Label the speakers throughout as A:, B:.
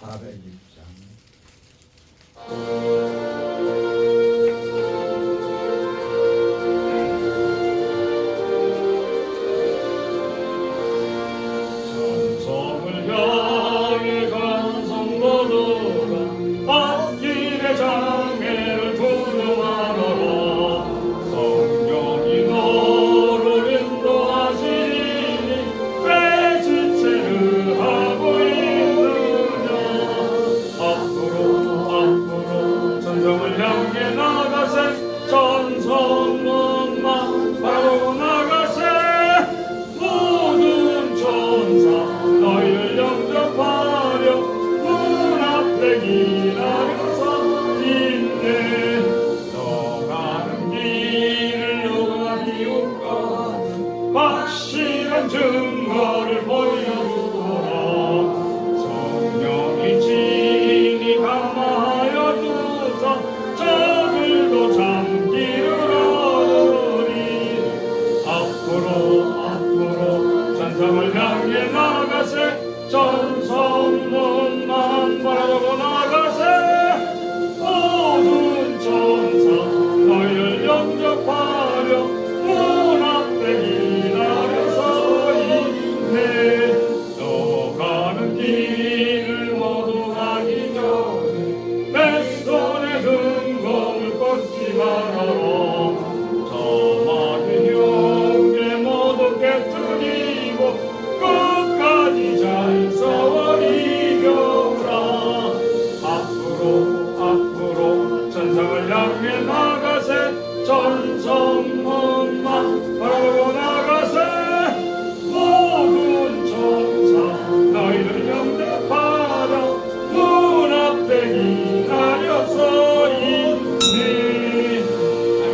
A: 406장.
B: 천성을 향해 간 성도들아 앞길의 장애를 두려워하라. 성령이 너를 인도하시니 왜 지체를 하고 있느냐. 앞으로 천성을 향해 나가세. 천성문만 바라보고 나가세. 모든 천사 너희를 영접하려 문 앞에 기다려서 있네. 너 가는 길을 누가 비웃거든 확실한 증거를 보여주거라. 성령이 진히 감화하여 두사 저들도 참기를 얻으리. 앞으로 천성을 향해 나가세. 천성문만 바라보고 나가세. 모든 천사 너희를 영접하려 문 앞에 기다려서 있네. 너 가는 길을 모두 가기 전에 내 손에 금검을 꽂지 말아라. 저 많은 형제 모두 깨뜨리고 끝까지 잘 싸워 이겨라. 앞으로 천성을 향해 나가세. 천성문만 바라보고 나가세. 모든 천사 너희를 영접하려 문 앞에 기다려서 있네. 아멘.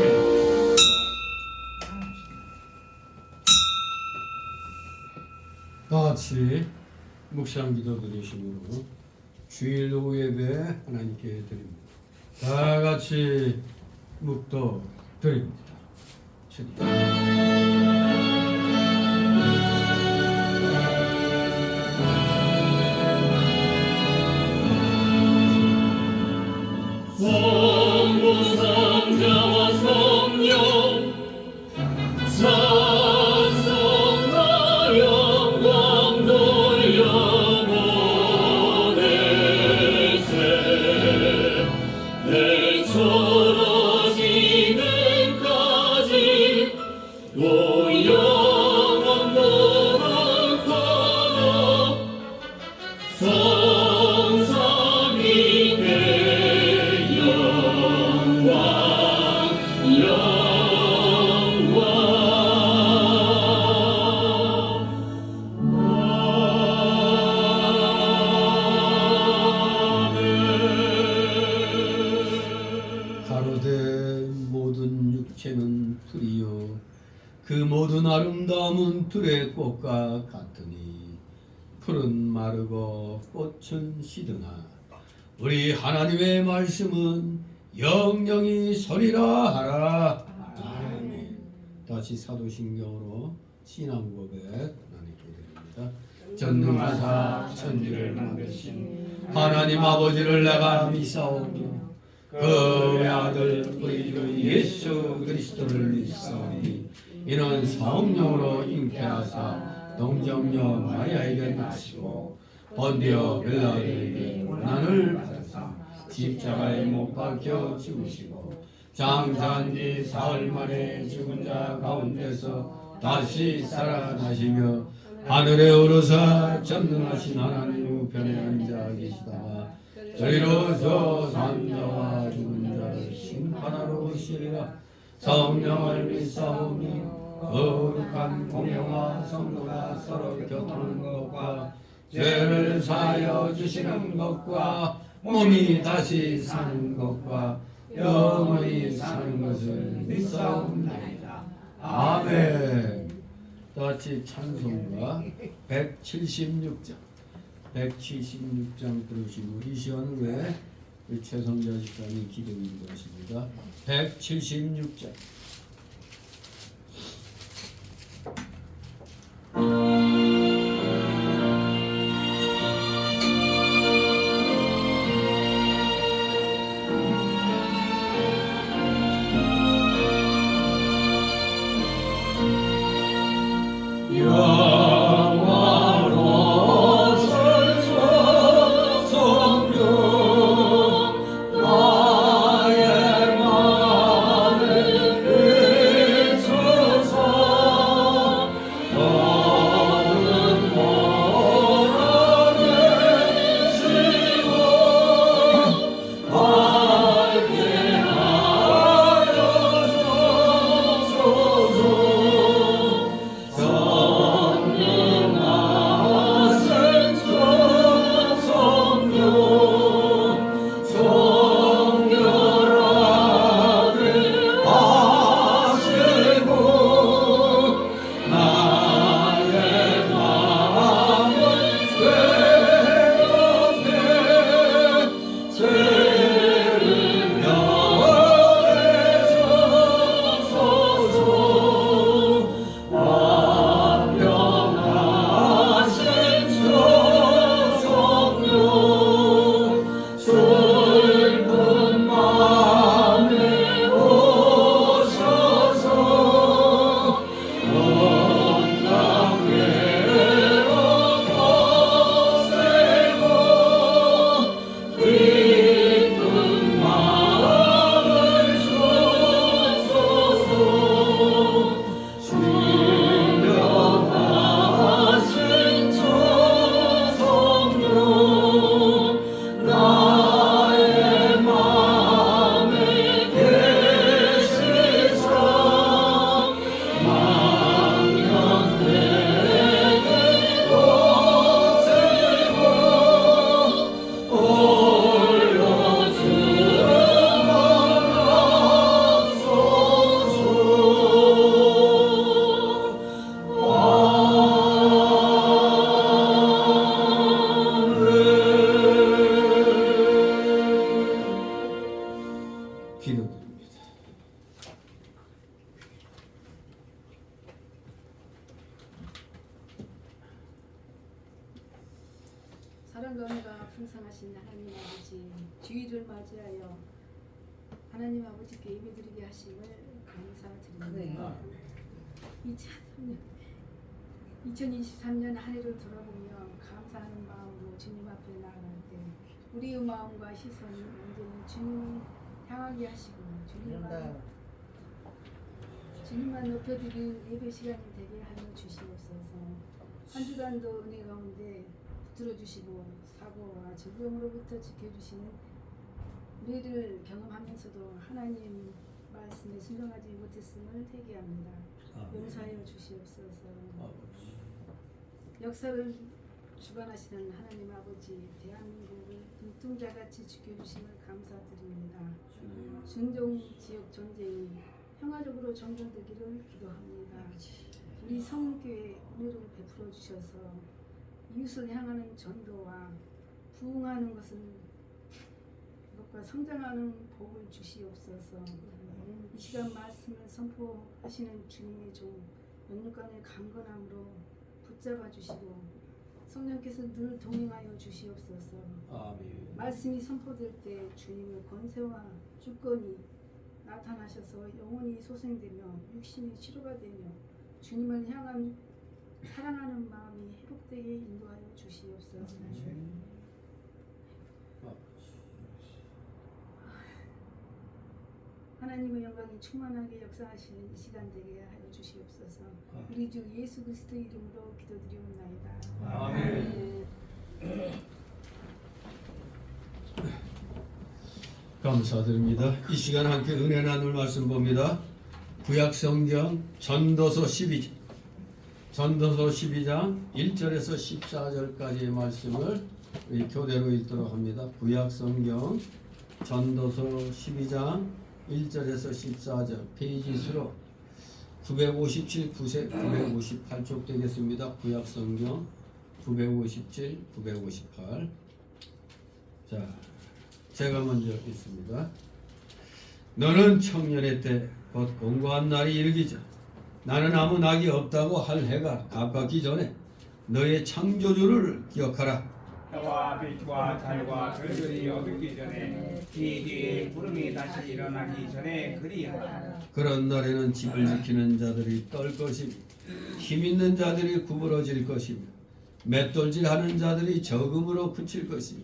C: 다같이 묵상 기도 드리심으로 주일 오후 예배 하나님께 드립니다. 다같이 묵도 드립니다. 주님.
B: 성부 성자와 성령 찬송하여 영광 돌려보내세. 내 떨어지는까지 또 영원 노력하라. 성삼위의 영광
C: 가로되 모든 육체는 풀이요 그 모든 아름다움은 들의 꽃과 같으니 풀은 마르고 꽃은 시드나 우리 하나님의 말씀은 영영이 서리라 하라. 아멘. 다시 사도신경으로 신앙고백 하나님께 드립니다. 전능하사 천지를 만드신 하나님 아버지를 내가 믿사오며 그 아들 우리 주 예수 그리스도를 믿사오니 이는 성령으로 잉태하사 동정녀 마리아에게 나시고 본디오 빌라도에게 고난을 받으사 십자가에 못 박혀 죽으시고 장사한 지 사흘 만에 죽은 자 가운데서 다시 살아나시며 하늘에 오르사 전능하신 하나님 우편에 앉아 계시다가 저리로서 산 자와 죽은 자를 심판하러 오시리라. 성령을 믿사오니 거룩한 공회와 성도가 서로 교통하는 것과 죄를 사하여 주시는 것과 몸이 다시 사는 것과 영원히 사는 것을 믿사옵나이다. 아멘. 다같이 찬송가 176장 부르시고 이 시간 후에 최성자 집사님 기도 인도하십니다. 176장.
A: 사랑과 은혜가 풍성하신 하나님 아버지, 주일을 맞이하여 하나님 아버지께 예배드리게 하심을 감사드립니다. 2023년 한 해를 돌아보며 감사하는 마음으로 주님 앞에 나아갈 때 우리의 마음과 시선이 언제나 주님을 향하게 하시고 주님만 높여드릴 예배 시간이 되게 하여 주시옵소서. 한 주간도 은혜 가운데 붙들어주시고 사고와 적용으로부터 지켜주시는 우리를 경험하면서도 하나님 말씀에 순종하지 못했음을 회개합니다. 용서하여 주시옵소서. 역사를 주관하시는 하나님 아버지, 대한민국을 눈동자같이 지켜주심을 감사드립니다. 중동 지역 전쟁이 평화적으로 종결되기를 기도합니다. 우리 성교회 은혜를 베풀어 주셔서 이웃을 향하는 전도와 부흥하는 것과 성장하는 복을 주시옵소서. 이 시간 말씀을 선포하시는 주님의 종 영육간의 강건함으로 붙잡아 주시고 성령께서 늘 동행하여 주시옵소서.
C: 아멘.
A: 말씀이 선포될 때 주님의 권세와 주권이 나타나셔서 영혼이 소생되며 육신이 치료가 되며 주님을 향한 사랑하는 마음이 회복되게 인도하여 주시옵소서. 하나님의 영광이 충만하게 역사하시는 이 시간 되게 하여 주시옵소서. 우리 주 예수 그리스도 이름으로 기도드리옵나이다.
C: 아멘. 감사드립니다. 이 시간 함께 은혜 나눌 말씀 봅니다. 구약성경 전도서 12장 1절에서 14절까지의 말씀을 우리 교대로 읽도록 합니다. 구약성경 전도서 12장 1절에서 14절 페이지 수로 957, 958쪽 되겠습니다. 구약성경 957, 958. 자, 제가 먼저 읽습니다. 너는 청년의 때 곧 공고한 날이 이르기 전 나는 아무 낙이 없다고 할 해가 가깝기 전에 너의 창조주를 기억하라.
D: 해와 빛과 달과 별들이 어둡기 전에 이 뒤에 구름이 다시 일어나기 전에 그리하라.
C: 그런 날에는 집을 지키는 자들이 떨 것이며 힘 있는 자들이 구부러질 것이며 맷돌질하는 자들이 적음으로 그칠 것이며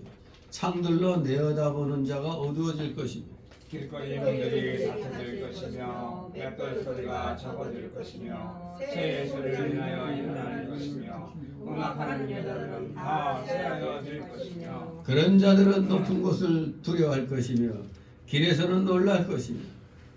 C: 창들로 내어다보는 자가 어두워질 것이며
D: 길거리 문들이 닫혀질 것이며 맷돌 소리가 적어질 것이며 새의 소리를 인하여 일어날 것이며 음악하는 여자들은 다 쇠하여질 것이며
C: 그런 자들은 높은 곳을 두려워할 것이며 길에서는 놀랄 것이며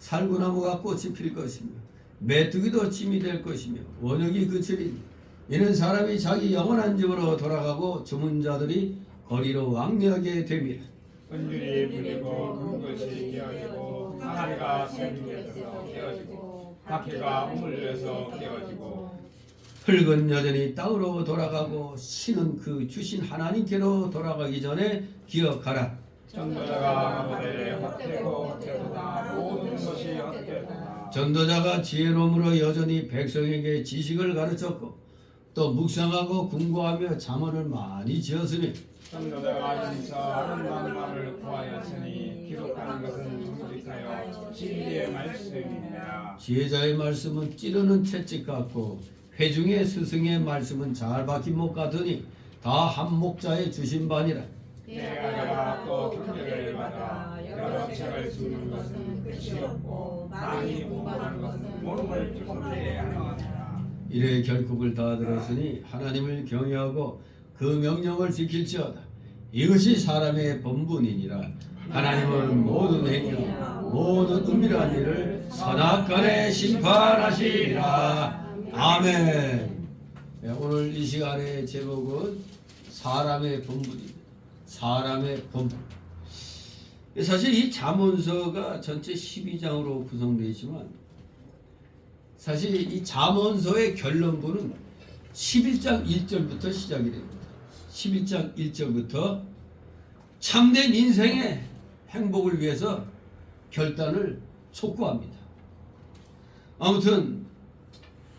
C: 살구나무가 꽃이 필 것이며 메뚜기도 짐이 될 것이며 원역이 그치리니 이는 사람이 자기 영원한 집으로 돌아가고 주문 자들이 거리로 왕래하게 됨이라.
D: 은줄이 풀리고 금것이 깨어지고 항아리가 생겨서 깨어지고 바퀴가 우물려서 깨어지고
C: 흙은 여전히 땅으로 돌아가고 신은 그 주신 하나님께로 돌아가기 전에 기억하라.
D: 전도자가 모델에 헛되고 헛되도다 모든 것이 헛되도다.
C: 전도자가 지혜로움으로 여전히 백성에게 지식을 가르쳤고 또 묵상하고 궁고하며 잠언을 많이 지었으며
D: 전도자가 진짜 아름다운 말을 구하였으니 기록하는 것은 정직하여 진리의 말씀이니라.
C: 지혜자의 말씀은 찌르는 채찍 같고 회중의 스승의 말씀은 잘 박힌 목 같으니 다 한 목자의 주신 바니라.
D: 내가 또 경계를 받아 여러 책을 쓰는 것은 끝이 없고 많이 공부하는 것은 몸을 조속하게 하느니라.
C: 이래 결국을 다 들었으니 하나님을 경외하고 그 명령을 지킬지어다. 이것이 사람의 본분이니라. 하나님은 모든 행위와 모든 은밀한 일을 선악간에 심판하시리라. 아멘. 네, 오늘 이 시간의 제목은 사람의 본분입니다. 사람의 본분. 사실 이 잠언서가 전체 12장으로 구성되어 있지만 사실 이 잠언서의 결론부는 11장 1절부터 시작이 됩니다. 11장 1절부터 참된 인생의 행복을 위해서 결단을 촉구합니다. 아무튼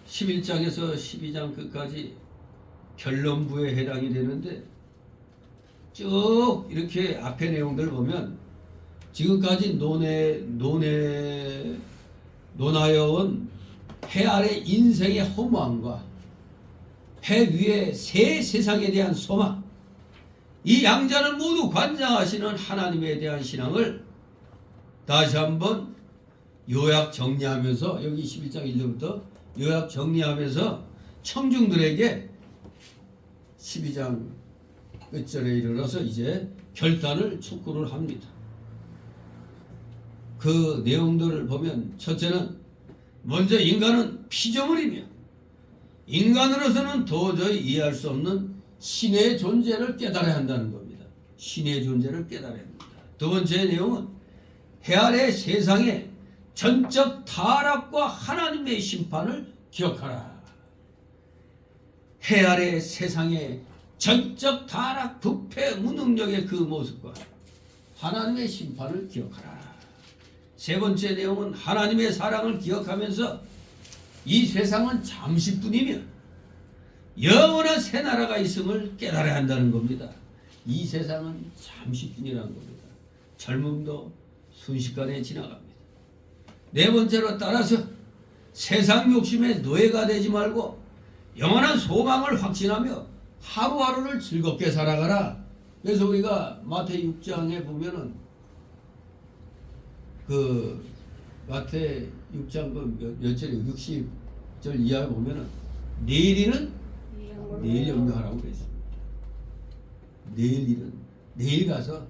C: 11장에서 12장 끝까지 결론부에 해당이 되는데 쭉 이렇게 앞에 내용들 보면 지금까지 논하여온 해 아래 인생의 허무함과 해 위의 새 세상에 대한 소망, 이 양자를 모두 관장하시는 하나님에 대한 신앙을 다시 한번 요약 정리하면서, 여기 11장 1절부터 요약 정리하면서 청중들에게 12장 끝절에 이르러서 이제 결단을 촉구를 합니다. 그 내용들을 보면, 첫째는 먼저 인간은 피조물이며 인간으로서는 도저히 이해할 수 없는 신의 존재를 깨달아야 한다는 겁니다. 신의 존재를 깨달아야 합니다. 두 번째 내용은 해 아래 세상의 전적 타락과 하나님의 심판을 기억하라. 해 아래 세상의 전적 타락, 부패, 무능력의 그 모습과 하나님의 심판을 기억하라. 세 번째 내용은 하나님의 사랑을 기억하면서 이 세상은 잠시뿐이며 영원한 새 나라가 있음을 깨달아야 한다는 겁니다. 이 세상은 잠시뿐이라는 겁니다. 젊음도 순식간에 지나갑니다. 네 번째로 따라서 세상 욕심의 노예가 되지 말고 영원한 소망을 확신하며 하루하루를 즐겁게 살아가라. 그래서 우리가 마태 6장에 보면은 그 마태 6장 몇 절에 60절 이하에 보면은 내일 염려하라고 그랬습니다. 내일 일은 내일 가서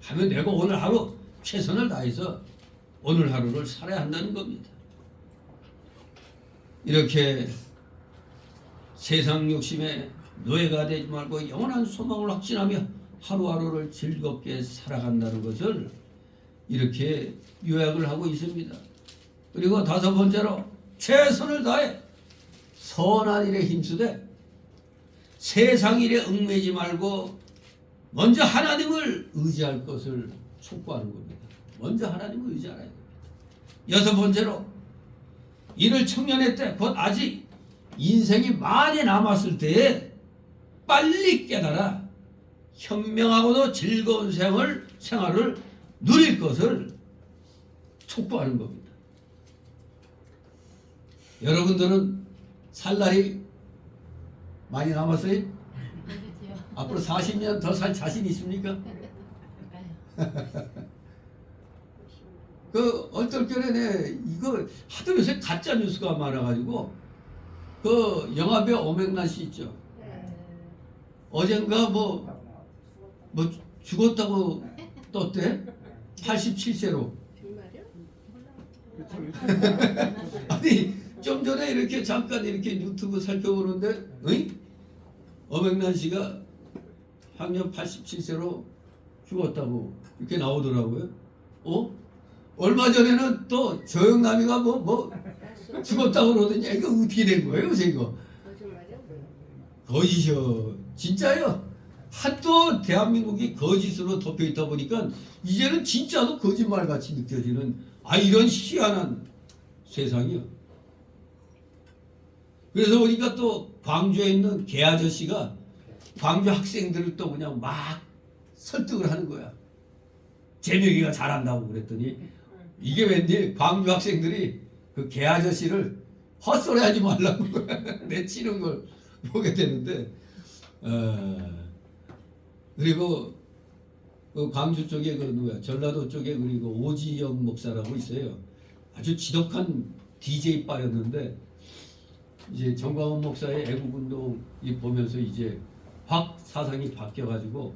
C: 하면 되고 오늘 하루 최선을 다해서 오늘 하루를 살아야 한다는 겁니다. 이렇게 세상 욕심에 노예가 되지 말고 영원한 소망을 확신하며 하루하루를 즐겁게 살아간다는 것을 이렇게 요약을 하고 있습니다. 그리고 다섯 번째로 최선을 다해 선한 일에 힘쓰되 세상 일에 얽매이지 말고 먼저 하나님을 의지할 것을 촉구하는 겁니다. 먼저 하나님을 의지하라. 여섯 번째로 이를 청년의 때, 곧 아직 인생이 많이 남았을 때에 빨리 깨달아 현명하고도 즐거운 생활을 누릴 것을 촉구하는 겁니다. 여러분들은 살 날이 많이 남았어요? 앞으로 40년 더 살 자신 있습니까? 그 얼떨결에 이거 하도 요새 가짜 뉴스가 많아가지고 그 영화배우 오명란 씨 있죠. 어젠가 뭐 죽었다고 떴대. 87세로. 아니 좀 전에 이렇게 잠깐 이렇게 유튜브 살펴보는데 어명란 씨가 학년 87세로 죽었다고 이렇게 나오더라고요. 얼마 전에는 또 조영남이가 뭐 죽었다고 그러더니 이거 어떻게 된 거예요, 요새 이거? 거짓이요. 진짜요. 하도 대한민국이 거짓으로 덮여 있다 보니까 이제는 진짜도 거짓말 같이 느껴지는 이런 희한한 세상이요. 그래서 보니까 또 광주에 있는 개 아저씨가 광주 학생들을 또 그냥 막 설득을 하는 거야. 재명이가 잘한다고 그랬더니 이게 웬일 광주 학생들이 그 개 아저씨를 헛소리 하지 말라고 내치는 걸 보게 되는데 그리고 그 광주 쪽에 그 전라도 쪽에 그리고 오지영 목사라고 있어요. 아주 지독한 DJ 빠였는데 이제 정광훈 목사의 애국운동 보면서 이제 확 사상이 바뀌어가지고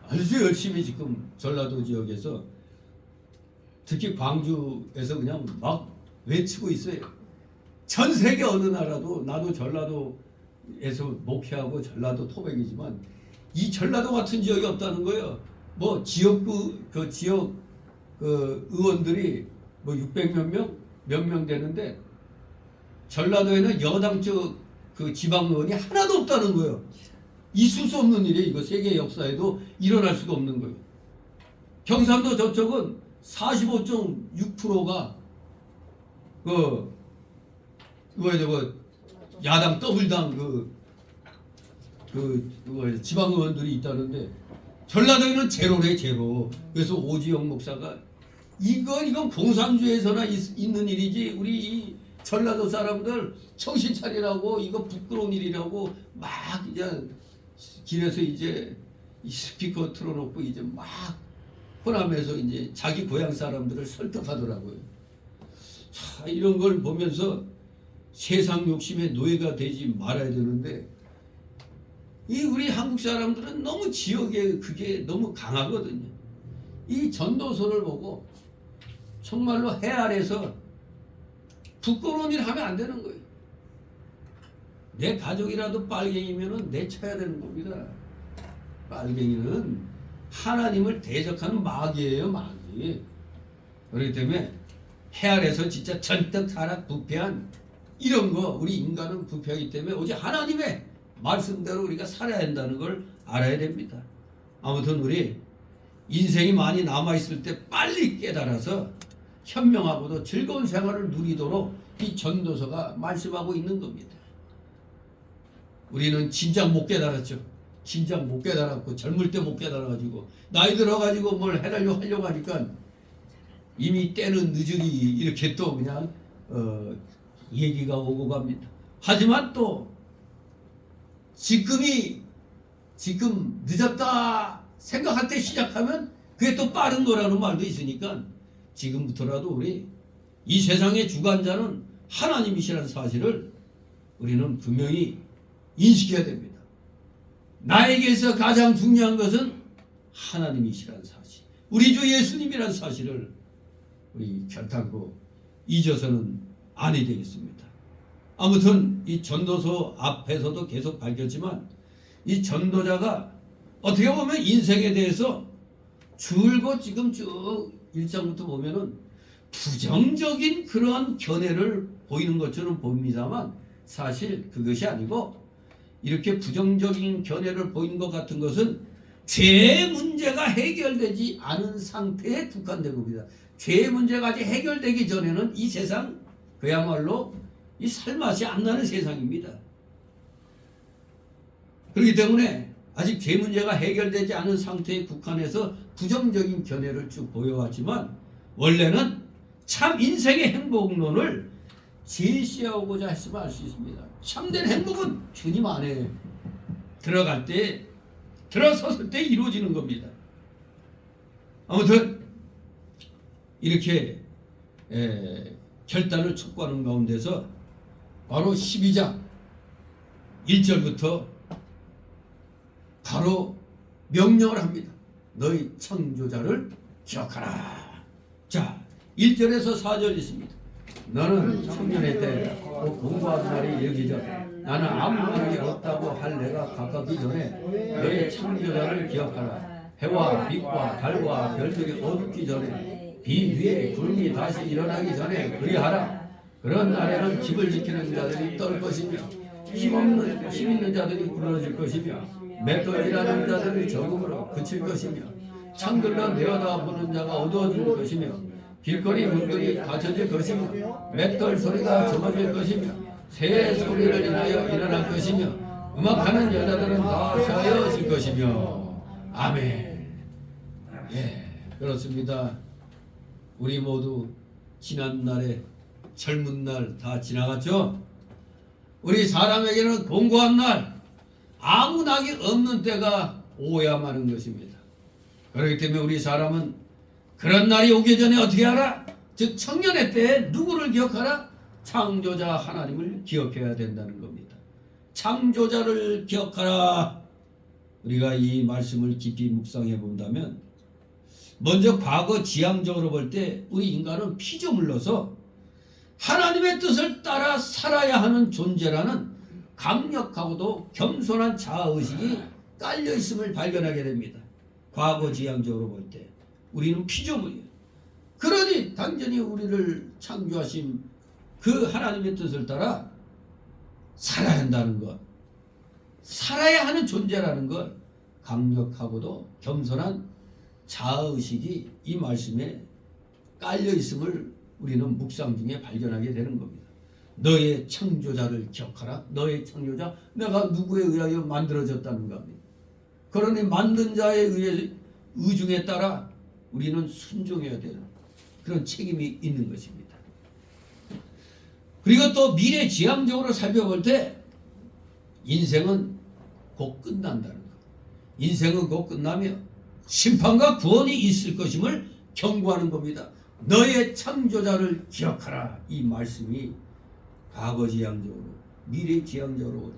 C: 아주 열심히 지금 전라도 지역에서 특히 광주에서 그냥 막 외치고 있어요. 전 세계 어느 나라도 나도 전라도에서 목회하고 전라도 토백이지만 이 전라도 같은 지역이 없다는 거예요. 뭐 지역구 그 지역 그 의원들이 뭐 600몇 명 되는데 전라도에는 여당 쪽 그 지방 의원이 하나도 없다는 거예요. 있을 수 없는 일이에요. 이거 세계 역사에도 일어날 수가 없는 거예요. 경상도 저쪽은 45.6%가 야당 더블당 그 지방 의원들이 있다는데 전라도에는 제로래 제로. 그래서 오지영 목사가 이건 공산주의에서나 있는 일이지 우리 이 전라도 사람들 정신 차리라고 이거 부끄러운 일이라고 막 이제 길에서 이제 이 스피커 틀어놓고 이제 막 호남에서 이제 자기 고향 사람들을 설득하더라고요. 자, 이런 걸 보면서 세상 욕심의 노예가 되지 말아야 되는데 이 우리 한국 사람들은 너무 지역에 그게 너무 강하거든요. 이 전도서를 보고 정말로 해 아래서 부끄러운 일 하면 안 되는 거예요. 내 가족이라도 빨갱이면은 내쳐야 되는 겁니다. 빨갱이는 하나님을 대적하는 마귀예요, 마귀. 그렇기 때문에 해 아래서 진짜 전적 타락 부패한 이런 거 우리 인간은 부패하기 때문에 오직 하나님의 말씀대로 우리가 살아야 한다는 걸 알아야 됩니다. 아무튼 우리 인생이 많이 남아있을 때 빨리 깨달아서 현명하고도 즐거운 생활을 누리도록 이 전도서가 말씀하고 있는 겁니다. 우리는 진작 못 깨달았죠. 진작 못 깨달았고 젊을 때 못 깨달아가지고 나이 들어가지고 뭘 하려고 하니까 이미 때는 늦으리 이렇게 또 그냥 얘기가 오고 갑니다. 하지만 또 지금 늦었다 생각할 때 시작하면 그게 또 빠른 거라는 말도 있으니까 지금부터라도 우리 이 세상의 주관자는 하나님이시라는 사실을 우리는 분명히 인식해야 됩니다. 나에게서 가장 중요한 것은 하나님이시라는 사실, 우리 주 예수님이라는 사실을 우리 결단코 잊어서는 아니 되겠습니다. 아무튼 이 전도서 앞에서도 계속 밝혔지만 이 전도자가 어떻게 보면 인생에 대해서 줄곧 지금 쭉 1장부터 보면은 부정적인 그러한 견해를 보이는 것처럼 보입니다만 사실 그것이 아니고 이렇게 부정적인 견해를 보이는 것 같은 것은 죄의 문제가 해결되지 않은 상태에 국한된 겁니다. 죄의 문제가 아직 해결되기 전에는 이 세상 그야말로 이 살맛이 안 나는 세상입니다. 그렇기 때문에 아직 죄 문제가 해결되지 않은 상태에 국한해서 부정적인 견해를 쭉 보여왔지만 원래는 참 인생의 행복론을 제시하고자 했으면 알 수 있습니다. 참된 행복은 주님 안에 들어갈 때, 들어섰을 때 이루어지는 겁니다. 아무튼 이렇게 결단을 촉구하는 가운데서 바로 12장 1절부터 바로 명령을 합니다. 너희 창조자를 기억하라. 자, 1절에서 4절 있습니다. 너는 청년의 때 공부하는 날이 이르기 전에 나는 아무 말이 없다고 할 내가 가깝기 전에 너희 창조자를 기억하라. 해와 빛과 달과 별들이 어둡기 전에 비 위에 구름이 다시 일어나기 전에 그리하라. 그런 날에는 집을 지키는 자들이 떨 것이며 힘 있는 자들이 부러질 것이며 맷돌질하는 자들이 적음으로 그칠 것이며 창들로 내어다보는 자가 어두워질 것이며 길거리 문들이 닫혀질 것이며 맷돌 소리가 적어질 것이며 새 소리를 인하여 일어날 것이며 음악하는 여자들은 다 세어질 것이며 아멘. 예, 그렇습니다. 우리 모두 지난 날에 젊은 날 다 지나갔죠. 우리 사람에게는 공고한 날, 아무 낙이 없는 때가 오야 하는 것입니다. 그렇기 때문에 우리 사람은 그런 날이 오기 전에 어떻게 하라? 즉 청년의 때에 누구를 기억하라? 창조자 하나님을 기억해야 된다는 겁니다. 창조자를 기억하라. 우리가 이 말씀을 깊이 묵상해 본다면 먼저 과거 지향적으로 볼 때 우리 인간은 피조물로서 하나님의 뜻을 따라 살아야 하는 존재라는 강력하고도 겸손한 자아의식이 깔려있음을 발견하게 됩니다. 과거 지향적으로 볼 때 우리는 피조물이에요. 그러니 단전히 우리를 창조하신 그 하나님의 뜻을 따라 살아야 한다는 것, 살아야 하는 존재라는 것, 강력하고도 겸손한 자아의식이 이 말씀에 깔려있음을 우리는 묵상 중에 발견하게 되는 겁니다. 너의 창조자를 기억하라. 너의 창조자, 내가 누구에 의하여 만들어졌다는가 합니다. 그러니 만든 자에 의해 의중에 따라 우리는 순종해야 되는 그런 책임이 있는 것입니다. 그리고 또 미래지향적으로 살펴볼 때 인생은 곧 끝난다는 것. 인생은 곧 끝나며 심판과 구원이 있을 것임을 경고하는 겁니다. 너의 창조자를 기억하라. 이 말씀이 과거지향적으로 미래지향적으로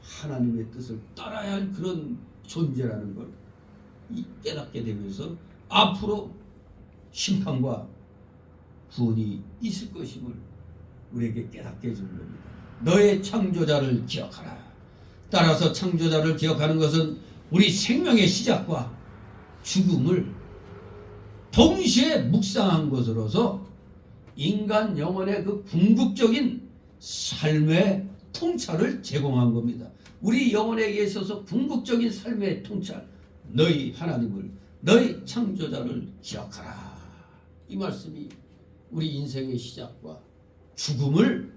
C: 하나님의 뜻을 따라야 할 그런 존재라는 걸 깨닫게 되면서 앞으로 심판과 구원이 있을 것임을 우리에게 깨닫게 해주는 겁니다. 너의 창조자를 기억하라. 따라서 창조자를 기억하는 것은 우리 생명의 시작과 죽음을 동시에 묵상한 것으로서 인간 영혼의 그 궁극적인 삶의 통찰을 제공한 겁니다. 우리 영혼에게 있어서 궁극적인 삶의 통찰, 너희 하나님을, 너희 창조자를 기억하라. 이 말씀이 우리 인생의 시작과 죽음을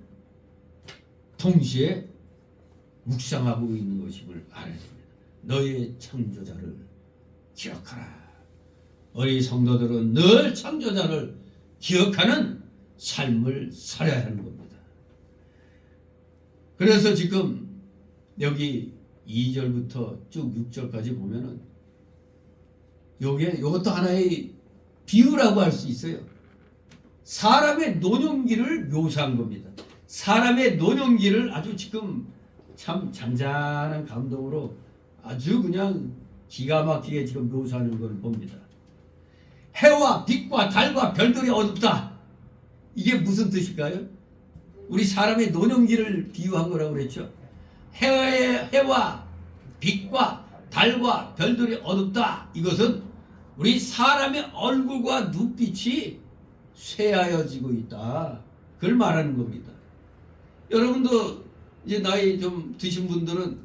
C: 동시에 묵상하고 있는 것임을 알아야 됩니다. 너의 창조자를 기억하라. 우리 성도들은 늘 창조자를 기억하는 삶을 살아야 하는 겁니다. 그래서 지금 여기 2절부터 쭉 6절까지 보면은 요것도 하나의 비유라고 할 수 있어요. 사람의 노년기를 묘사한 겁니다. 사람의 노년기를 아주 지금 참 잔잔한 감동으로 아주 그냥 기가 막히게 지금 묘사하는 걸 봅니다. 해와 빛과 달과 별들이 어둡다. 이게 무슨 뜻일까요? 우리 사람의 노년기를 비유한 거라고 그랬죠. 해와 빛과 달과 별들이 어둡다. 이것은 우리 사람의 얼굴과 눈빛이 쇠하여지고 있다. 그걸 말하는 겁니다. 여러분도 이제 나이 좀 드신 분들은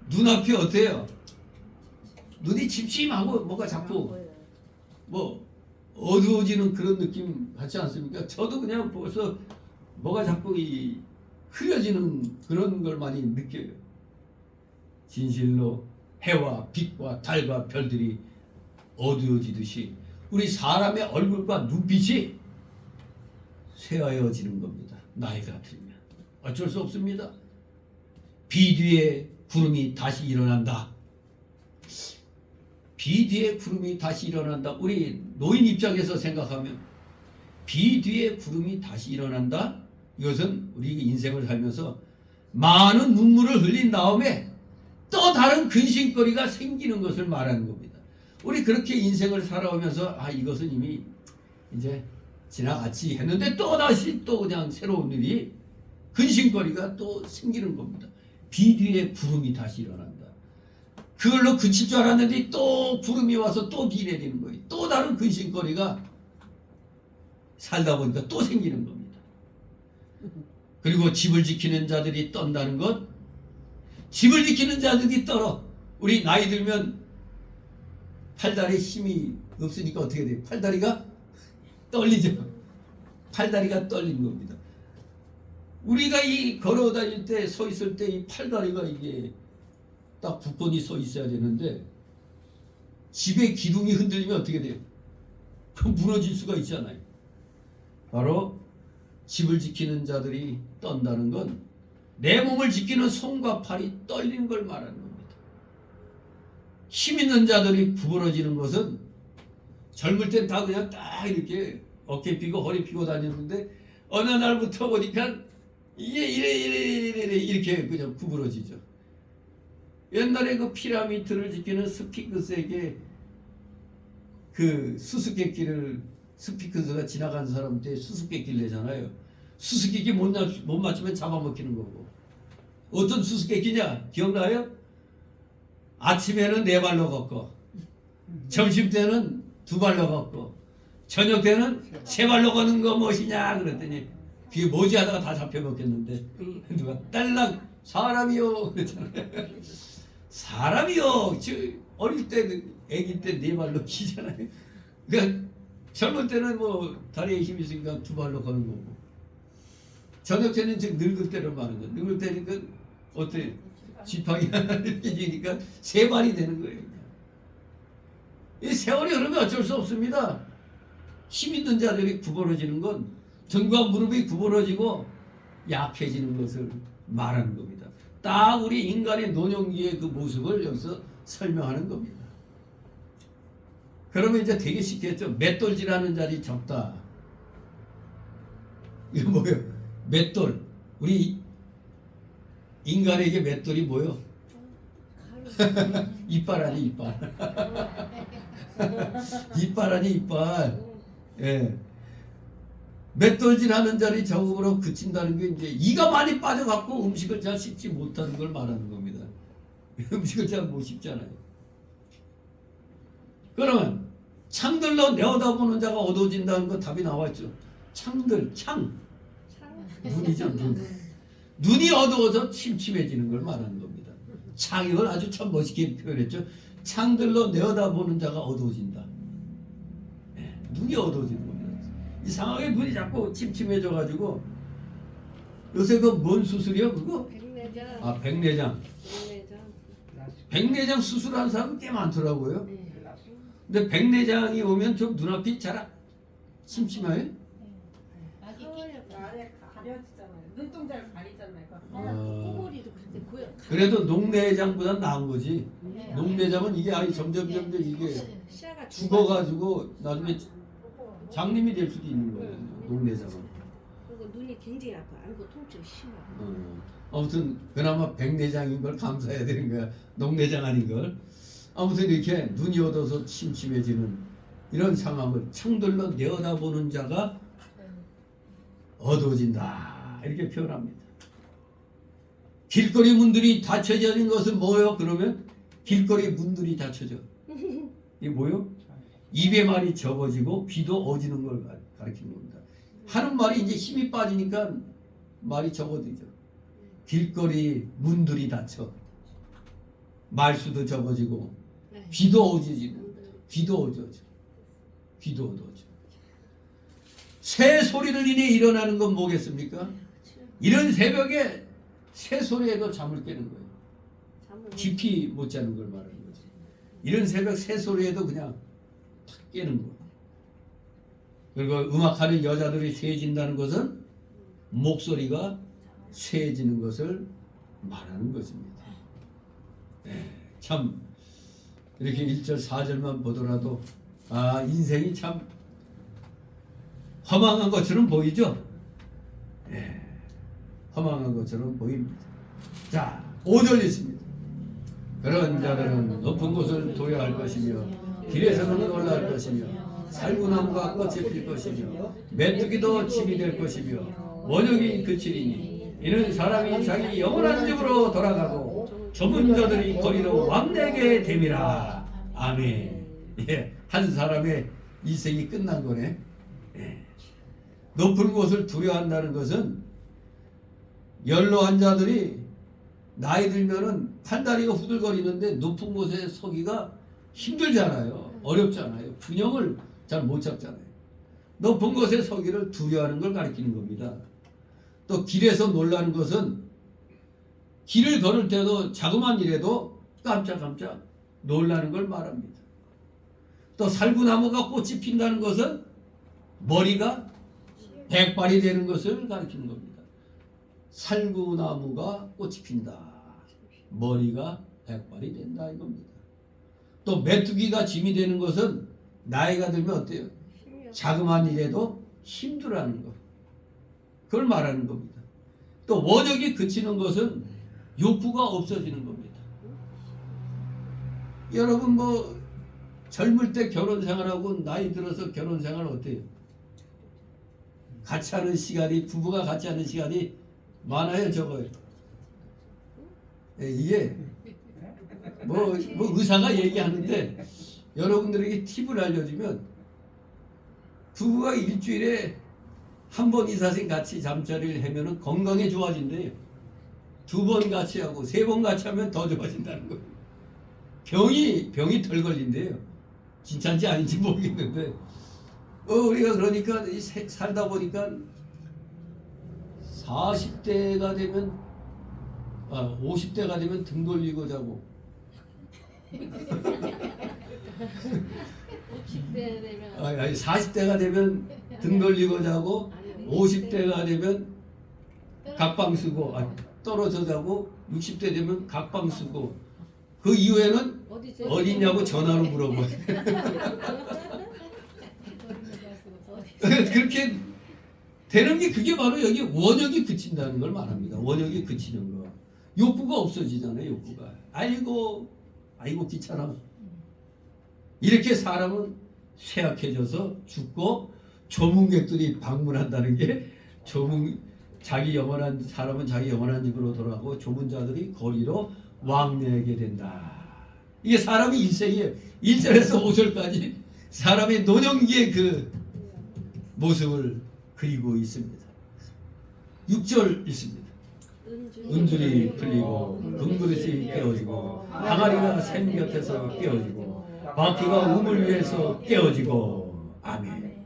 C: 눈앞이 어때요? 눈이 침침하고 뭔가 자꾸 뭐 어두워지는 그런 느낌 같지 않습니까? 저도 그냥 벌써 뭐가 자꾸 흐려지는 그런 걸 많이 느껴요. 진실로 해와 빛과 달과 별들이 어두워지듯이 우리 사람의 얼굴과 눈빛이 쇠하여지는 겁니다. 나이가 들면 어쩔 수 없습니다. 비 뒤에 구름이 다시 일어난다. 비 뒤에 구름이 다시 일어난다. 우리 노인 입장에서 생각하면 비 뒤에 구름이 다시 일어난다. 이것은 우리 인생을 살면서 많은 눈물을 흘린 다음에 또 다른 근심거리가 생기는 것을 말하는 겁니다. 우리 그렇게 인생을 살아오면서 이것은 이미 이제 지나갔지 했는데 또 다시 또 그냥 새로운 일이 근심거리가 또 생기는 겁니다. 비 뒤에 구름이 다시 일어난다. 그걸로 그칠 줄 알았는데 또 구름이 와서 또 비 내리는 거예요. 또 다른 근심거리가 살다 보니까 또 생기는 겁니다. 그리고 집을 지키는 자들이 떤다는 것, 집을 지키는 자들이 떨어. 우리 나이 들면 팔다리에 힘이 없으니까 어떻게 돼요? 팔다리가 떨리죠. 팔다리가 떨리는 겁니다. 우리가 이 걸어 다닐 때, 서 있을 때 이 팔다리가 이게 딱 굳건히 서 있어야 되는데 집의 기둥이 흔들리면 어떻게 돼요? 그럼 무너질 수가 있잖아요. 바로 집을 지키는 자들이 떤다는 건 내 몸을 지키는 손과 팔이 떨리는 걸 말하는 겁니다. 힘 있는 자들이 구부러지는 것은 젊을 땐 다 그냥 딱 이렇게 어깨 펴고 허리 펴고 다녔는데 어느 날부터 보니까 이게 이래 이렇게 그냥 구부러지죠. 옛날에 그 피라미드를 지키는 스핑크스에게 그 수수께끼를 스핑크스가 지나간 사람한테 수수께끼를 내잖아요. 수수께끼 못 맞추면 잡아먹히는 거고. 어떤 수수께끼냐? 기억나요? 아침에는 4발로 걷고 점심 때는 2발로 걷고 저녁 때는 3발로 걷는 거 무엇이냐 그랬더니 그게 뭐지 하다가 다 잡혀먹겠는데 누가 딸랑 사람이요 그랬잖아요. 사람이요. 어릴 때 애기 때 4발로 기잖아요. 그러니까 젊을 때는 뭐 다리에 힘이 있으니까 2발로 거는 거고 저녁 때는 즉 늙을 때를 말하는 거예요. 늙을 때니까 어때? 지팡이 하나 이렇게 지니까 세 발이 되는 거예요. 이 세월이 흐르면 어쩔 수 없습니다. 힘 있는 자들이 구부러지는 건 등과 무릎이 구부러지고 약해지는 것을 말하는 겁니다. 딱 우리 인간의 노년기의 그 모습을 여기서 설명하는 겁니다. 그러면 이제 되게 쉽겠죠. 맷돌질하는 자리 적다. 이거 뭐예요? 맷돌. 우리 인간에게 맷돌이 뭐예요? 이빨 아니 이빨. 이빨 아니 이빨. 예. 맷돌질하는 자리 적음으로 그친다는 게 이제 이가 많이 빠져갖고 음식을 잘 씹지 못하는 걸 말하는 겁니다. 음식을 잘 못 씹잖아요. 그러면 창들로 내어다보는 자가 어두워진다는 거 답이 나왔죠. 창들, 창. 눈이죠, 눈. 눈이 어두워서 침침해지는 걸 말하는 겁니다. 창, 이걸 아주 참 멋있게 표현했죠. 창들로 내어다보는 자가 어두워진다. 네, 눈이 어두워지는 겁니다. 이상하게 눈이 자꾸 침침해져가지고 요새 그 뭔 수술이요, 그거?
E: 백내장.
C: 아, 백내장. 백내장 수술한 사람 꽤 많더라고요.
E: 네.
C: 근데 백내장이 오면 좀 눈앞이 잘 침침해요?
F: 아래 가려지잖아요. 눈동자를 가리잖아요.
E: 꼬리도 그런데 고여.
C: 그래도 녹내장보다 나은 거지.
E: 네.
C: 녹내장은 이게 아니 점점 이게
E: 시야가
C: 죽어가지고 나중에 장님이 될 수도 있는 거예요. 녹내장은.
E: 그리고 눈이 굉장히 아파. 안구 통증 심하고.
C: 아무튼 그나마 백내장인 걸 감사해야 되는 거야. 녹내장 아닌 걸. 아무튼 이렇게 눈이 어두워서 침침해지는 이런 상황을 창들로 내어다보는 자가 어두워진다 이렇게 표현합니다. 길거리 문들이 닫혀진 것은 뭐예요? 그러면 길거리 문들이 닫혀져. 이게 뭐예요? 입의 말이 적어지고 귀도 어지는 걸 가리키는 겁니다. 하는 말이 이제 힘이 빠지니까 말이 적어지죠. 길거리 문들이 닫혀 말수도 적어지고 귀도 어지지고 귀도 어두워져. 귀도 어두워져. 새 소리를 인해 일어나는 건 뭐겠습니까? 이런 새벽에 새 소리에도 잠을 깨는 거예요. 깊이 못 자는 걸 말하는 거죠. 이런 새벽 새 소리에도 그냥 탁 깨는 거예요. 그리고 음악하는 여자들이 쇠해진다는 것은 목소리가 쇠해지는 것을 말하는 것입니다. 네, 참 이렇게 1절 4절만 보더라도 아 인생이 참 허망한 것처럼 보이죠? 네, 허망한 것처럼 보입니다. 자, 5절 있습니다. 그런 자들은 높은 곳을 도야할 것이며 길에서는 올라갈 것이며 살구나무가 꽃이 필 것이며 메뚜기도 침이 될 것이며 원역이 그치리니 이는 사람이 자기 영원한 집으로 돌아가고 좁은 자들이 거리로 왕래게 됨이라. 아멘. 예, 한 사람의 인생이 끝난 거네. 예. 높은 곳을 두려워한다는 것은 연로한 자들이 나이 들면은 팔다리가 후들거리는데 높은 곳에 서기가 힘들잖아요. 어렵잖아요. 균형을 잘 못 잡잖아요. 높은 곳에 서기를 두려워하는 걸 가리키는 겁니다. 또 길에서 놀라는 것은 길을 걸을 때도 자그마한 일에도 깜짝깜짝 놀라는 걸 말합니다. 또 살구나무가 꽃이 핀다는 것은 머리가 백발이 되는 것을 가리키는 겁니다. 살구나무가 꽃이 핀다. 머리가 백발이 된다 이겁니다. 또 메뚜기가 짐이 되는 것은 나이가 들면 어때요? 자그마한 일에도 힘들어하는 것. 그걸 말하는 겁니다. 또 원역이 그치는 것은 욕구가 없어지는 겁니다. 여러분 뭐 젊을 때 결혼 생활하고 나이 들어서 결혼 생활 어때요? 같이 하는 시간이 부부가 같이 하는 시간이 많아요, 적어요? 예, 이게 뭐 의사가 얘기하는데 여러분들에게 팁을 알려주면 부부가 일주일에 한 번 이상씩 같이 잠자리를 하면은 건강에 좋아진대요. 2번 같이 하고 3번 같이 하면 더 좋아진다는 거예요. 병이 덜 걸린대요. 진짜인지 아닌지 모르겠는데 우리가 그러니까 살다 보니까 40대가 되면 50대가 되면 등 돌리고 자고
E: 60대 되면
C: 아니 40대가 되면 등 돌리고 자고 50대가 되면 각방 쓰고 떨어져 자고 60대 되면 각방 쓰고 그 이후에는 어디냐고 전화로 물어보고 그렇게 되는 게 그게 바로 여기 원역이 그친다는 걸 말합니다. 원역이 그치는 거. 욕구가 없어지잖아요. 욕구가. 아이고 귀찮아. 이렇게 사람은 쇠약해져서 죽고 조문객들이 방문한다는 게 자기 영원한 사람은 자기 영원한 집으로 돌아가고 조문자들이 거리로 왕래하게 된다. 이게 사람의 인생이에요. 1절에서 5절까지 사람의 노년기의 그 모습을 그리고 있습니다. 6절 있습니다. 은줄이 풀리고 금그릇이 깨어지고 항아리가 샘 곁에서 깨어지고 바퀴가 우물 위에서 깨어지고 아멘.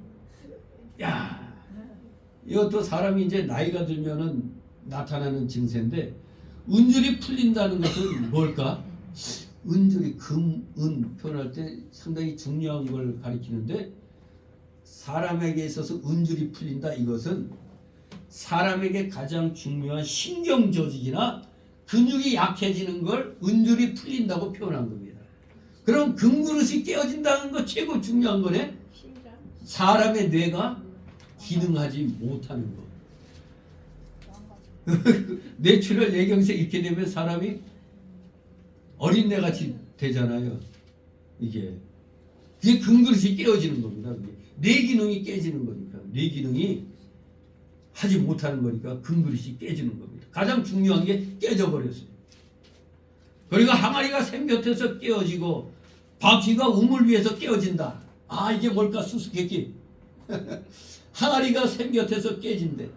C: 야, 이것도 사람이 이제 나이가 들면은 나타나는 증세인데 은줄이 풀린다는 것은 뭘까? 은줄이 금, 은 표현할 때 상당히 중요한 걸 가리키는데 사람에게 있어서 은줄이 풀린다 이것은 사람에게 가장 중요한 신경 조직이나 근육이 약해지는 걸 은줄이 풀린다고 표현한 겁니다. 그럼 금그릇이 깨어진다는 거 최고 중요한 거네. 사람의 뇌가 기능하지 못하는 거. 뇌출혈 뇌경색 있게 되면 사람이 어린애같이 되잖아요. 이게 금그릇이 깨어지는 겁니다. 뇌 기능이 깨지는 거니까 뇌 기능이 하지 못하는 거니까 금그릇이 깨지는 겁니다. 가장 중요한 게 깨져버렸어요. 그리고 항아리가 샘 곁에서 깨어지고 바퀴가 우물 위에서 깨어진다. 아 이게 뭘까 수수께끼. 항아리가 샘 곁에서 깨진대.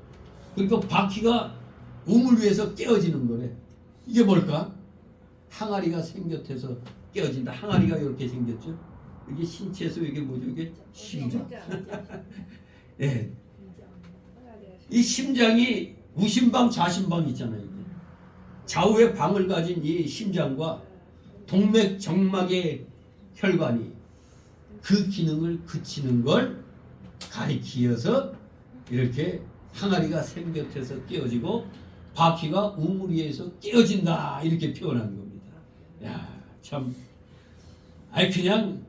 C: 그리고 바퀴가 우물 위에서 깨어지는 거래. 이게 뭘까? 항아리가 샘 곁에서 깨어진다. 항아리가 이렇게 생겼죠. 이게 신체에서 이게 뭐죠? 이게 심장. 예. 이 심장이 우심방 좌심방 있잖아요. 좌우의 방을 가진 이 심장과 동맥 정막의 혈관이 그 기능을 그치는 걸 가리키어서 이렇게 항아리가 샘 곁에서 깨어지고 바퀴가 우물 위에서 깨어진다 이렇게 표현하는 겁니다. 야, 참, 아니 그냥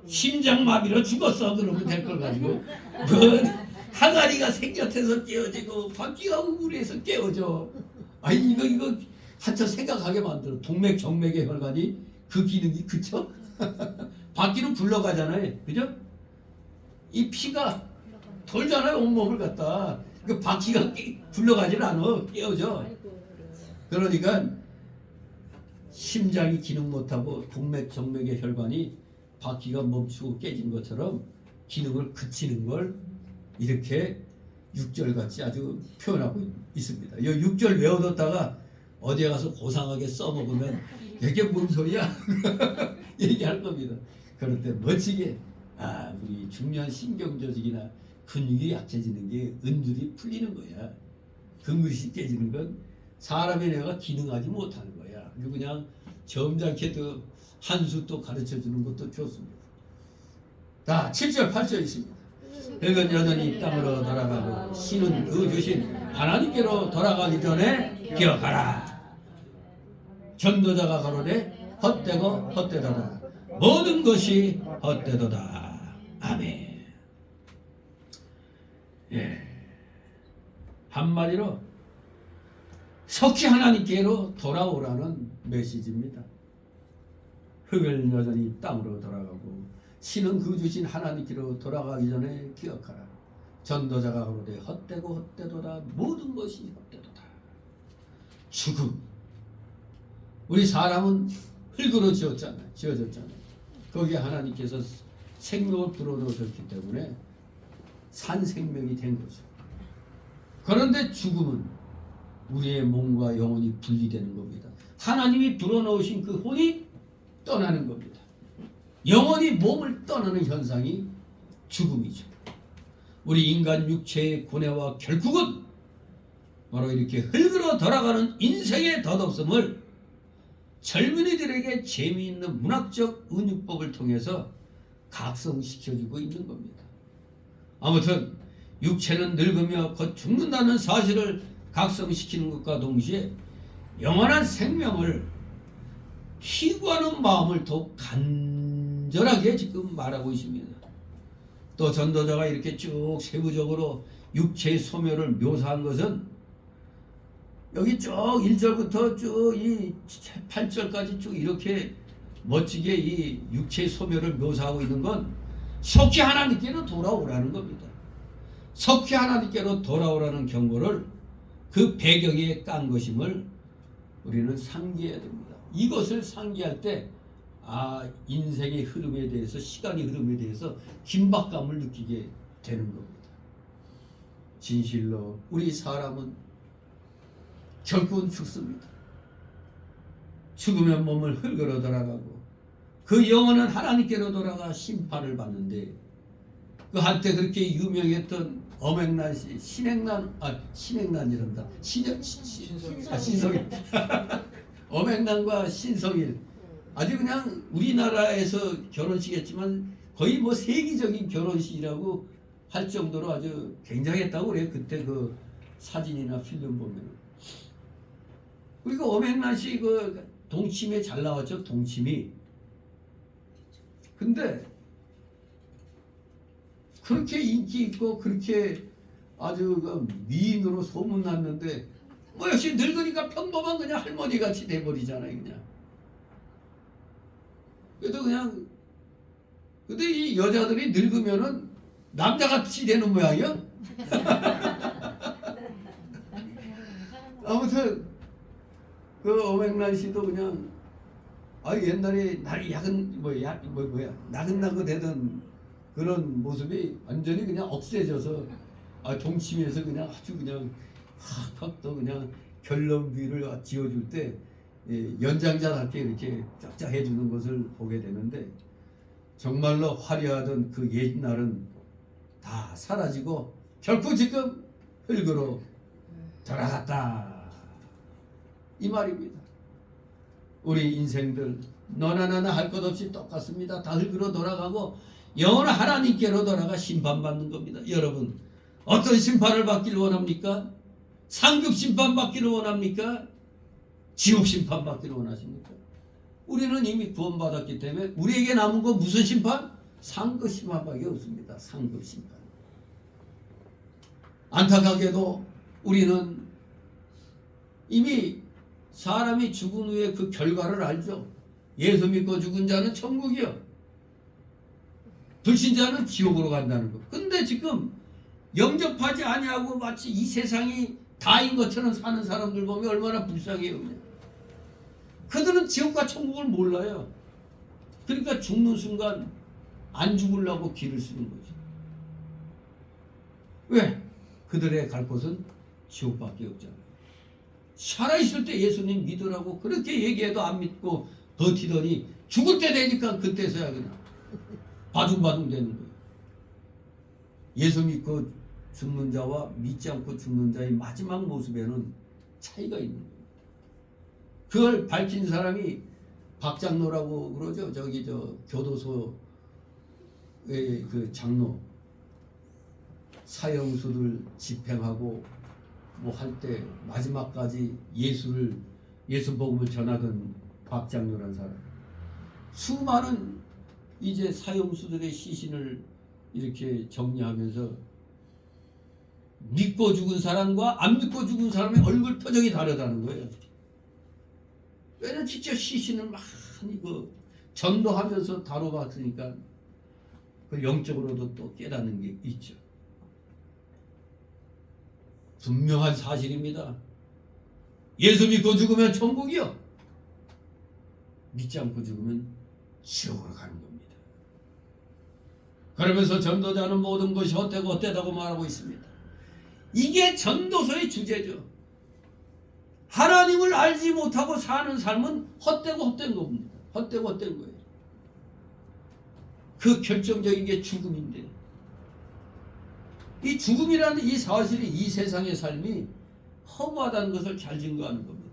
C: 심장마비로 죽었어 그러면 될 걸 가지고 항아리가 샘 곁에서 깨어지고 바퀴가 우물 위에서 깨어져. 아니 이거 한참 생각하게 만들어. 동맥 정맥의 혈관이 그 기능이 그쳐? 바퀴는 굴러가잖아요, 그죠? 이 피가 돌잖아요, 온몸을 갖다. 그 바퀴가 굴러가지는 않아, 깨어져. 그러니까 심장이 기능 못하고 동맥 정맥의 혈관이 바퀴가 멈추고 깨진 것처럼 기능을 그치는 걸 이렇게 6절같이 아주 표현하고 있습니다. 이 6절 외워뒀다가 어디에 가서 고상하게 써먹으면 이게 뭔 소리야? 얘기할 겁니다. 그럴 때 멋지게 우리 중요한 신경조직이나 근육이 약해지는 게 은줄이 풀리는 거야. 금그릇이 깨지는 건 사람의 뇌가 기능하지 못하는 거야. 그냥 점잖게도 한 수 또 가르쳐주는 것도 좋습니다. 자, 7절 8절 있습니다. 흙은 여전히 땅으로 돌아가고 신은 그 주신 하나님께로 돌아가기 전에 기억하라. 전도자가 가로되 헛되고 헛되도다. 모든 것이 헛되도다. 아멘. 예. 한마디로 속히 하나님께로 돌아오라는 메시지입니다. 흙을 여전히 땅으로 돌아가고 신은 그 주신 하나님께로 돌아가기 전에 기억하라. 전도자가 그러되 헛되고 헛되도다. 모든 것이 헛되도다. 죽음. 우리 사람은 흙으로 지어졌잖아요. 거기에 하나님께서 생명을 불어넣으셨기 때문에 산 생명이 된 거죠. 그런데 죽음은 우리의 몸과 영혼이 분리되는 겁니다. 하나님이 불어넣으신 그 혼이 떠나는 겁니다. 영혼이 몸을 떠나는 현상이 죽음이죠. 우리 인간 육체의 고뇌와 결국은 바로 이렇게 흙으로 돌아가는 인생의 덧없음을 젊은이들에게 재미있는 문학적 은유법을 통해서 각성시켜주고 있는 겁니다. 아무튼 육체는 늙으며 곧 죽는다는 사실을 각성시키는 것과 동시에 영원한 생명을 희구하는 마음을 더욱 간절하게 지금 말하고 있습니다. 또 전도자가 이렇게 쭉 세부적으로 육체의 소멸을 묘사한 것은 여기 쭉 1절부터 쭉 이 8절까지 쭉 이렇게 멋지게 이 육체의 소멸을 묘사하고 있는 건 속히 하나님께로 돌아오라는 겁니다. 속히 하나님께로 돌아오라는 경고를 그 배경에 깐 것임을 우리는 상기해야 됩니다. 이것을 상기할 때 인생의 흐름에 대해서, 시간의 흐름에 대해서 긴박감을 느끼게 되는 겁니다. 진실로 우리 사람은 결국은 죽습니다. 죽으면 몸을 흙으로 돌아가고 그 영혼은 하나님께로 돌아가 심판을 받는데, 그 한때 그렇게 유명했던 엄앵란 씨, 신앵란이란다. 신성일. 엄앵란과 신성일. 아주 그냥 우리나라에서 결혼식이었지만 거의 뭐 세계적인 결혼식이라고 할 정도로 아주 굉장했다고 그래요. 그때 그 사진이나 필름 보면은. 그리고 엄앵란 씨 그 동치미에 잘 나왔죠. 동치미. 근데 그렇게 인기 있고 그렇게 아주 그 미인으로 소문났는데 뭐 역시 늙으니까 평범한 그냥 할머니 같이 돼버리잖아요. 그냥. 그래도 그냥 근데 이 여자들이 늙으면은 남자같이 되는 모양이야. 아무튼 그 엄앵란 씨도 그냥 옛날에 나긋나긋하던 그런 모습이 완전히 그냥 억세져서 동치미에서 그냥 아주 그냥 확 또 그냥 결론비를 지어줄 때 연장자답게 이렇게 쫙쫙 해주는 것을 보게 되는데, 정말로 화려하던 그 옛날은 다 사라지고 결코 지금 흙으로 돌아갔다 이 말입니다. 우리 인생들 너나 나나 할 것 없이 똑같습니다. 다 흙으로 돌아가고 영원한 하나님께로 돌아가 심판받는 겁니다. 여러분 어떤 심판을 받기를 원합니까? 상급 심판 받기를 원합니까? 지옥 심판 받기를 원하십니까? 우리는 이미 구원받았기 때문에 우리에게 남은 건 무슨 심판? 상급 심판밖에 없습니다. 상급 심판. 안타깝게도 우리는 이미 사람이 죽은 후에 그 결과를 알죠. 예수 믿고 죽은 자는 천국이요, 불신자는 지옥으로 간다는 것. 근데 지금 영접하지 아니하고 마치 이 세상이 다인 것처럼 사는 사람들 보면 얼마나 불쌍해요. 그냥. 그들은 지옥과 천국을 몰라요. 그러니까 죽는 순간 안 죽으려고 길을 쓰는 거죠. 왜? 그들의 갈 곳은 지옥밖에 없잖아요. 살아있을 때 예수님 믿으라고 그렇게 얘기해도 안 믿고 버티더니 죽을 때 되니까 그때서야 그냥 바둥바둥 되는 거예요. 예수 믿고 죽는 자와 믿지 않고 죽는 자의 마지막 모습에는 차이가 있는 거예요. 그걸 밝힌 사람이 박장로라고 그러죠. 저기 교도소의 그 장로, 사형수들 집행하고 뭐 할 때 마지막까지 예수 복음을 전하던 박장로라는 사람. 수많은 이제 사형수들의 시신을 이렇게 정리하면서 믿고 죽은 사람과 안 믿고 죽은 사람의 얼굴 표정이 다르다는 거예요. 왜냐면 직접 시신을 많이 전도하면서 다뤄봤으니까 그 영적으로도 또 깨닫는 게 있죠. 분명한 사실입니다. 예수 믿고 죽으면 천국이요, 믿지 않고 죽으면 지옥으로 가는 겁니다. 그러면서 전도자는 모든 것이 헛되고 헛되다고 말하고 있습니다. 이게 전도서의 주제죠. 하나님을 알지 못하고 사는 삶은 헛되고 헛된 겁니다. 헛되고 헛된 거예요. 그 결정적인 게 죽음인데, 이 죽음이라는 이 사실이 이 세상의 삶이 허무하다는 것을 잘 증거하는 겁니다.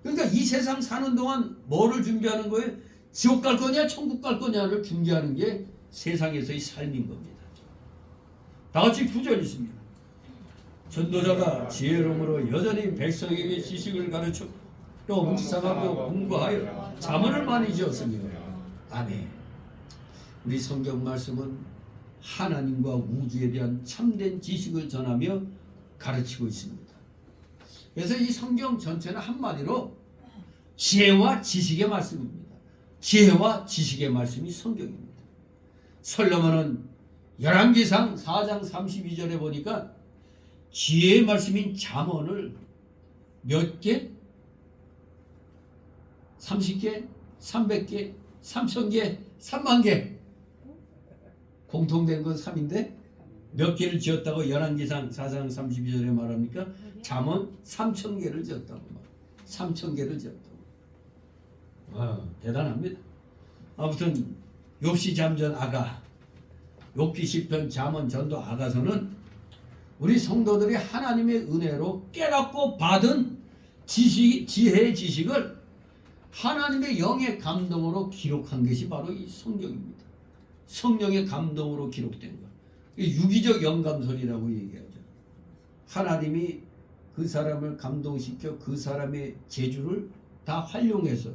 C: 그러니까 이 세상 사는 동안 뭐를 준비하는 거예요? 지옥 갈 거냐 천국 갈 거냐를 준비하는 게 세상에서의 삶인 겁니다. 다 같이 구절 있습니다. 전도자가 지혜로움으로 여전히 백성에게 지식을 가르쳐 또 묵상하고 공부하여 자문을 많이 지었으며 아멘. 우리 성경 말씀은 하나님과 우주에 대한 참된 지식을 전하며 가르치고 있습니다. 그래서 이 성경 전체는 한마디로 지혜와 지식의 말씀입니다. 지혜와 지식의 말씀이 성경입니다. 솔로몬은 열왕기상 4장 32절에 보니까 지혜의 말씀인 잠언을 몇 개? 30개? 300개? 3000개? 30,000개? 공통된 건 3인데 몇 개를 지었다고 열왕기상 4장 32절에 말합니까? 잠언 3000개를 지었다고 말. 3000개를 지었다고. 대단합니다. 아무튼 욥시 잠전 아가, 욥기 시편 잠언 전도 아가서는 우리 성도들이 하나님의 은혜로 깨닫고 받은 지혜의 지식을 하나님의 영의 감동으로 기록한 것이 바로 이 성경입니다. 성령의 감동으로 기록된 것. 유기적 영감설이라고 얘기하죠. 하나님이 그 사람을 감동시켜 그 사람의 재주를 다 활용해서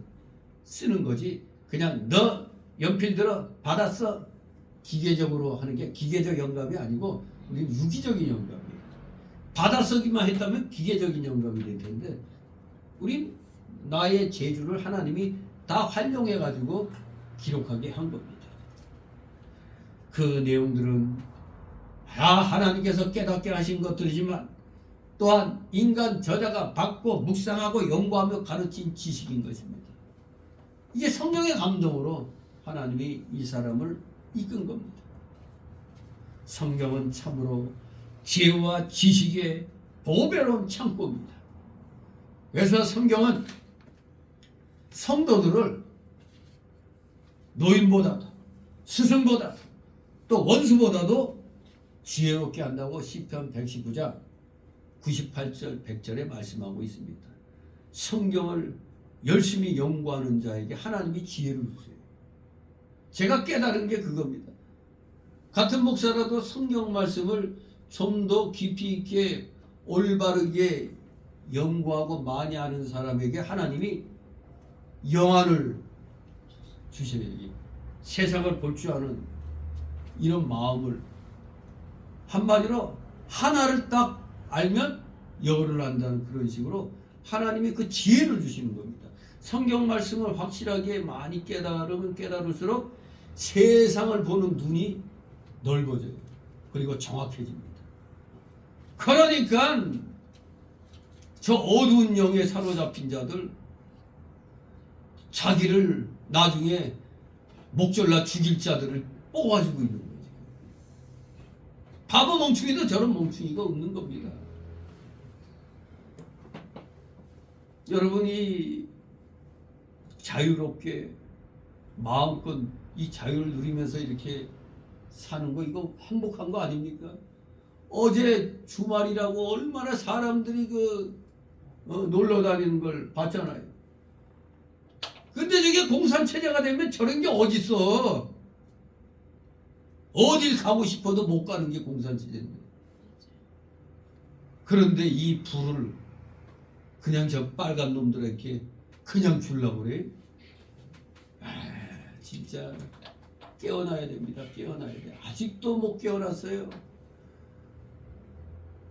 C: 쓰는 거지. 그냥 너 연필 들어 받았어. 기계적으로 하는 게 기계적 영감이 아니고 우리는 유기적인 영감이에요. 받아쓰기만 했다면 기계적인 영감이 될 텐데 우린 나의 재주를 하나님이 다 활용해 가지고 기록하게 한 겁니다. 그 내용들은 하나님께서 깨닫게 하신 것들이지만 또한 인간 저자가 받고 묵상하고 연구하며 가르친 지식인 것입니다. 이게 성령의 감동으로 하나님이 이 사람을 이끈 겁니다. 성경은 참으로 지혜와 지식의 보배로운 창고입니다. 그래서 성경은 성도들을 노인보다도 스승보다도 또 원수보다도 지혜롭게 한다고 시편 119장 98절 100절에 말씀하고 있습니다. 성경을 열심히 연구하는 자에게 하나님이 지혜를 주세요. 제가 깨달은 게 그겁니다. 같은 목사라도 성경 말씀을 좀 더 깊이 있게 올바르게 연구하고 많이 아는 사람에게 하나님이 영안을 주셔야지. 세상을 볼 줄 아는 이런 마음을, 한마디로 하나를 딱 알면 여를 안다는 그런 식으로 하나님이 그 지혜를 주시는 겁니다. 성경 말씀을 확실하게 많이 깨달으면 깨달을수록 세상을 보는 눈이 넓어져요. 그리고 정확해집니다. 그러니까 저 어두운 영에 사로잡힌 자들 자기를 나중에 목졸라 죽일 자들을 뽑아주고 있는 거죠. 바보 멍충이도 저런 멍충이가 없는 겁니다. 여러분이 자유롭게 마음껏 이 자유를 누리면서 이렇게 사는 거 이거 행복한 거 아닙니까? 어제 주말이라고 얼마나 사람들이 놀러 다니는 걸 봤잖아요. 근데 저게 공산체제가 되면 저런 게 어딨어? 어딜 가고 싶어도 못 가는 게 공산체제인데. 그런데 이 불을 그냥 저 빨간 놈들에게 그냥 주려고 그래? 진짜 깨어나야 됩니다. 깨어나야 돼. 아직도 못 깨어났어요.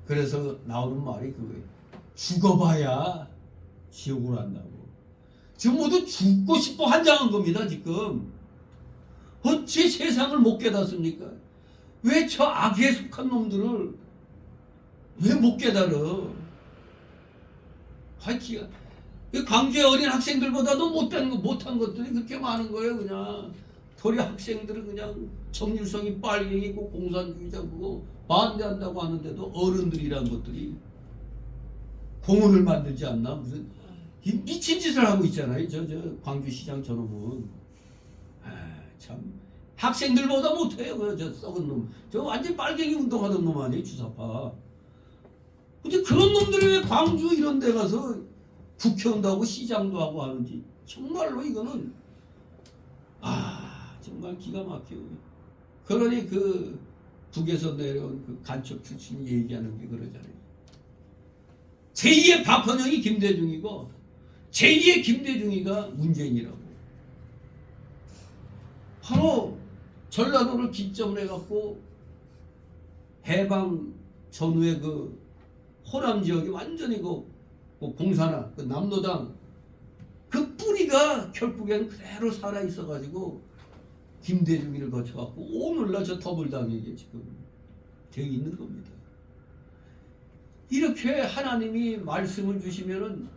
C: 그래서 나오는 말이 그거예요. 죽어봐야 지옥으로 간다고. 지금 모두 죽고 싶어 한장한 겁니다. 지금. 어찌 세상을 못 깨닫습니까? 왜 저 악에 속한 놈들을 왜 못 깨달아? 하여튼 광주의 어린 학생들보다도 못한 것들이 그렇게 많은 거예요. 그냥 도리 학생들은 그냥 정률성이 빨갱이고 공산주의자고 반대한다고 하는데도 어른들이란 것들이 공원을 만들지 않나? 무슨 미친 짓을 하고 있잖아요. 저 광주시장 저놈은. 참 학생들보다 못해요. 저 썩은 놈. 저 완전 빨갱이 운동하던 놈 아니에요. 주사파. 근데 그런 놈들이 왜 광주 이런 데 가서 국회의원도 하고 시장도 하고 하는지 정말로 이거는 정말 기가 막혀요. 그러니 그 북에서 내려온 그 간첩 출신이 얘기하는 게 그러잖아요. 제2의 박헌영이 김대중이고 제2의 김대중이가 문재인이라고. 바로 전라도를 기점으로 해갖고 해방 전후에 그 호남 지역이 완전히 그 공산화, 그 남로당 그 뿌리가 결국엔 그대로 살아 있어가지고 김대중이를 거쳐갖고 오늘날 저 더불당에게 지금 되어 있는 겁니다. 이렇게 하나님이 말씀을 주시면은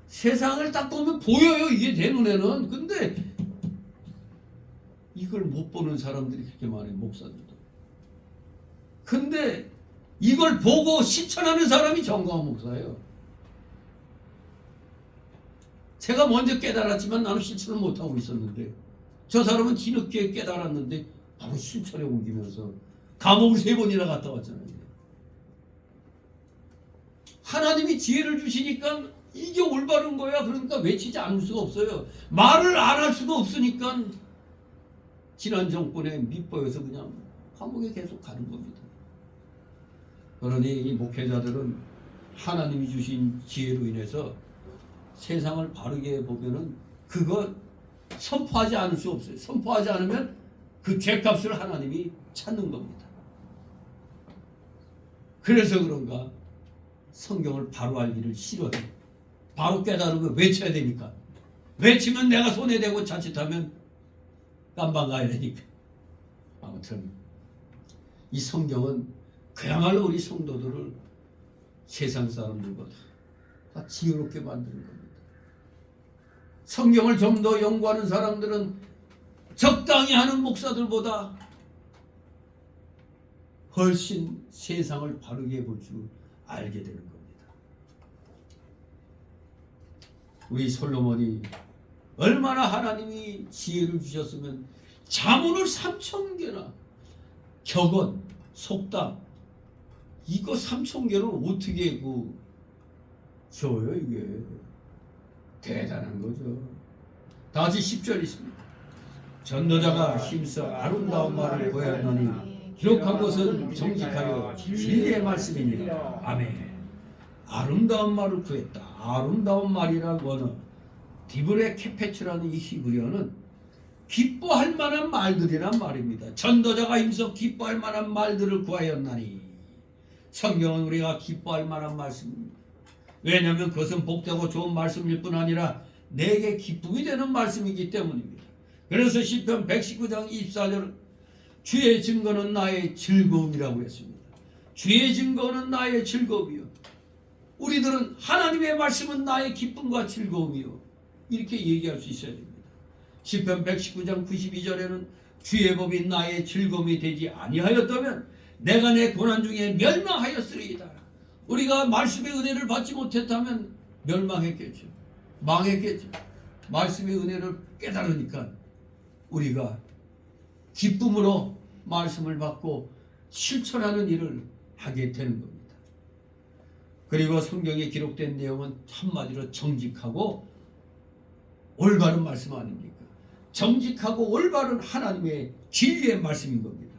C: 세상을 딱 보면 보여요. 이게 내 눈에는. 근데 이걸 못 보는 사람들이 그렇게 많아요. 목사들도. 근데 이걸 보고 실천하는 사람이 정광훈 목사예요. 제가 먼저 깨달았지만 나는 실천을 못하고 있었는데 저 사람은 뒤늦게 깨달았는데 바로 실천에 옮기면서 감옥을 3번이나 갔다 왔잖아요. 하나님이 지혜를 주시니까 이게 올바른 거야. 그러니까 외치지 않을 수가 없어요. 말을 안 할 수가 없으니까 지난 정권에 밑보여서 그냥 감옥에 계속 가는 겁니다. 그러니 이 목회자들은 하나님이 주신 지혜로 인해서 세상을 바르게 보면은 그거 선포하지 않을 수 없어요. 선포하지 않으면 그 죄값을 하나님이 찾는 겁니다. 그래서 그런가 성경을 바로 알기를 싫어해요. 바로 깨달으면 외쳐야 되니까. 외치면 내가 손에 대고 자칫하면 깜방 가야 되니까. 아무튼 이 성경은 그야말로 우리 성도들을 세상 사람들과 다 지혜롭게 만드는 겁니다. 성경을 좀 더 연구하는 사람들은 적당히 하는 목사들보다 훨씬 세상을 바르게 볼 줄 알게 되는 겁니다. 우리 솔로몬이 얼마나 하나님이 지혜를 주셨으면 자문을 3,000개나 격언, 속담 이거 3,000개를 어떻게 줘요 이게. 대단한 거죠. 다시 10절 있습니다. 전도자가 힘써 아름다운 말을 고하노니 기록한 것은 정직하여 진리의 말씀이니라. 아멘. 아름다운 말을 구했다. 아름다운 말이란 원어 디브레 케페츠라는 이 히브리어는 기뻐할 만한 말들이란 말입니다. 전도자가 힘써 기뻐할 만한 말들을 구하였나니 성경은 우리가 기뻐할 만한 말씀입니다. 왜냐하면 그것은 복되고 좋은 말씀일 뿐 아니라 내게 기쁨이 되는 말씀이기 때문입니다. 그래서 시편 119장 24절 주의 증거는 나의 즐거움이라고 했습니다. 주의 증거는 나의 즐거움이요. 우리들은 하나님의 말씀은 나의 기쁨과 즐거움이요. 이렇게 얘기할 수 있어야 됩니다. 시편 119장 92절에는 주의 법이 나의 즐거움이 되지 아니하였다면 내가 내 고난 중에 멸망하였으리이다. 우리가 말씀의 은혜를 받지 못했다면 멸망했겠죠. 망했겠죠. 말씀의 은혜를 깨달으니까 우리가 기쁨으로 말씀을 받고 실천하는 일을 하게 되는 겁니다. 그리고 성경에 기록된 내용은 한마디로 정직하고 올바른 말씀 아닙니까? 정직하고 올바른 하나님의 진리의 말씀인 겁니다.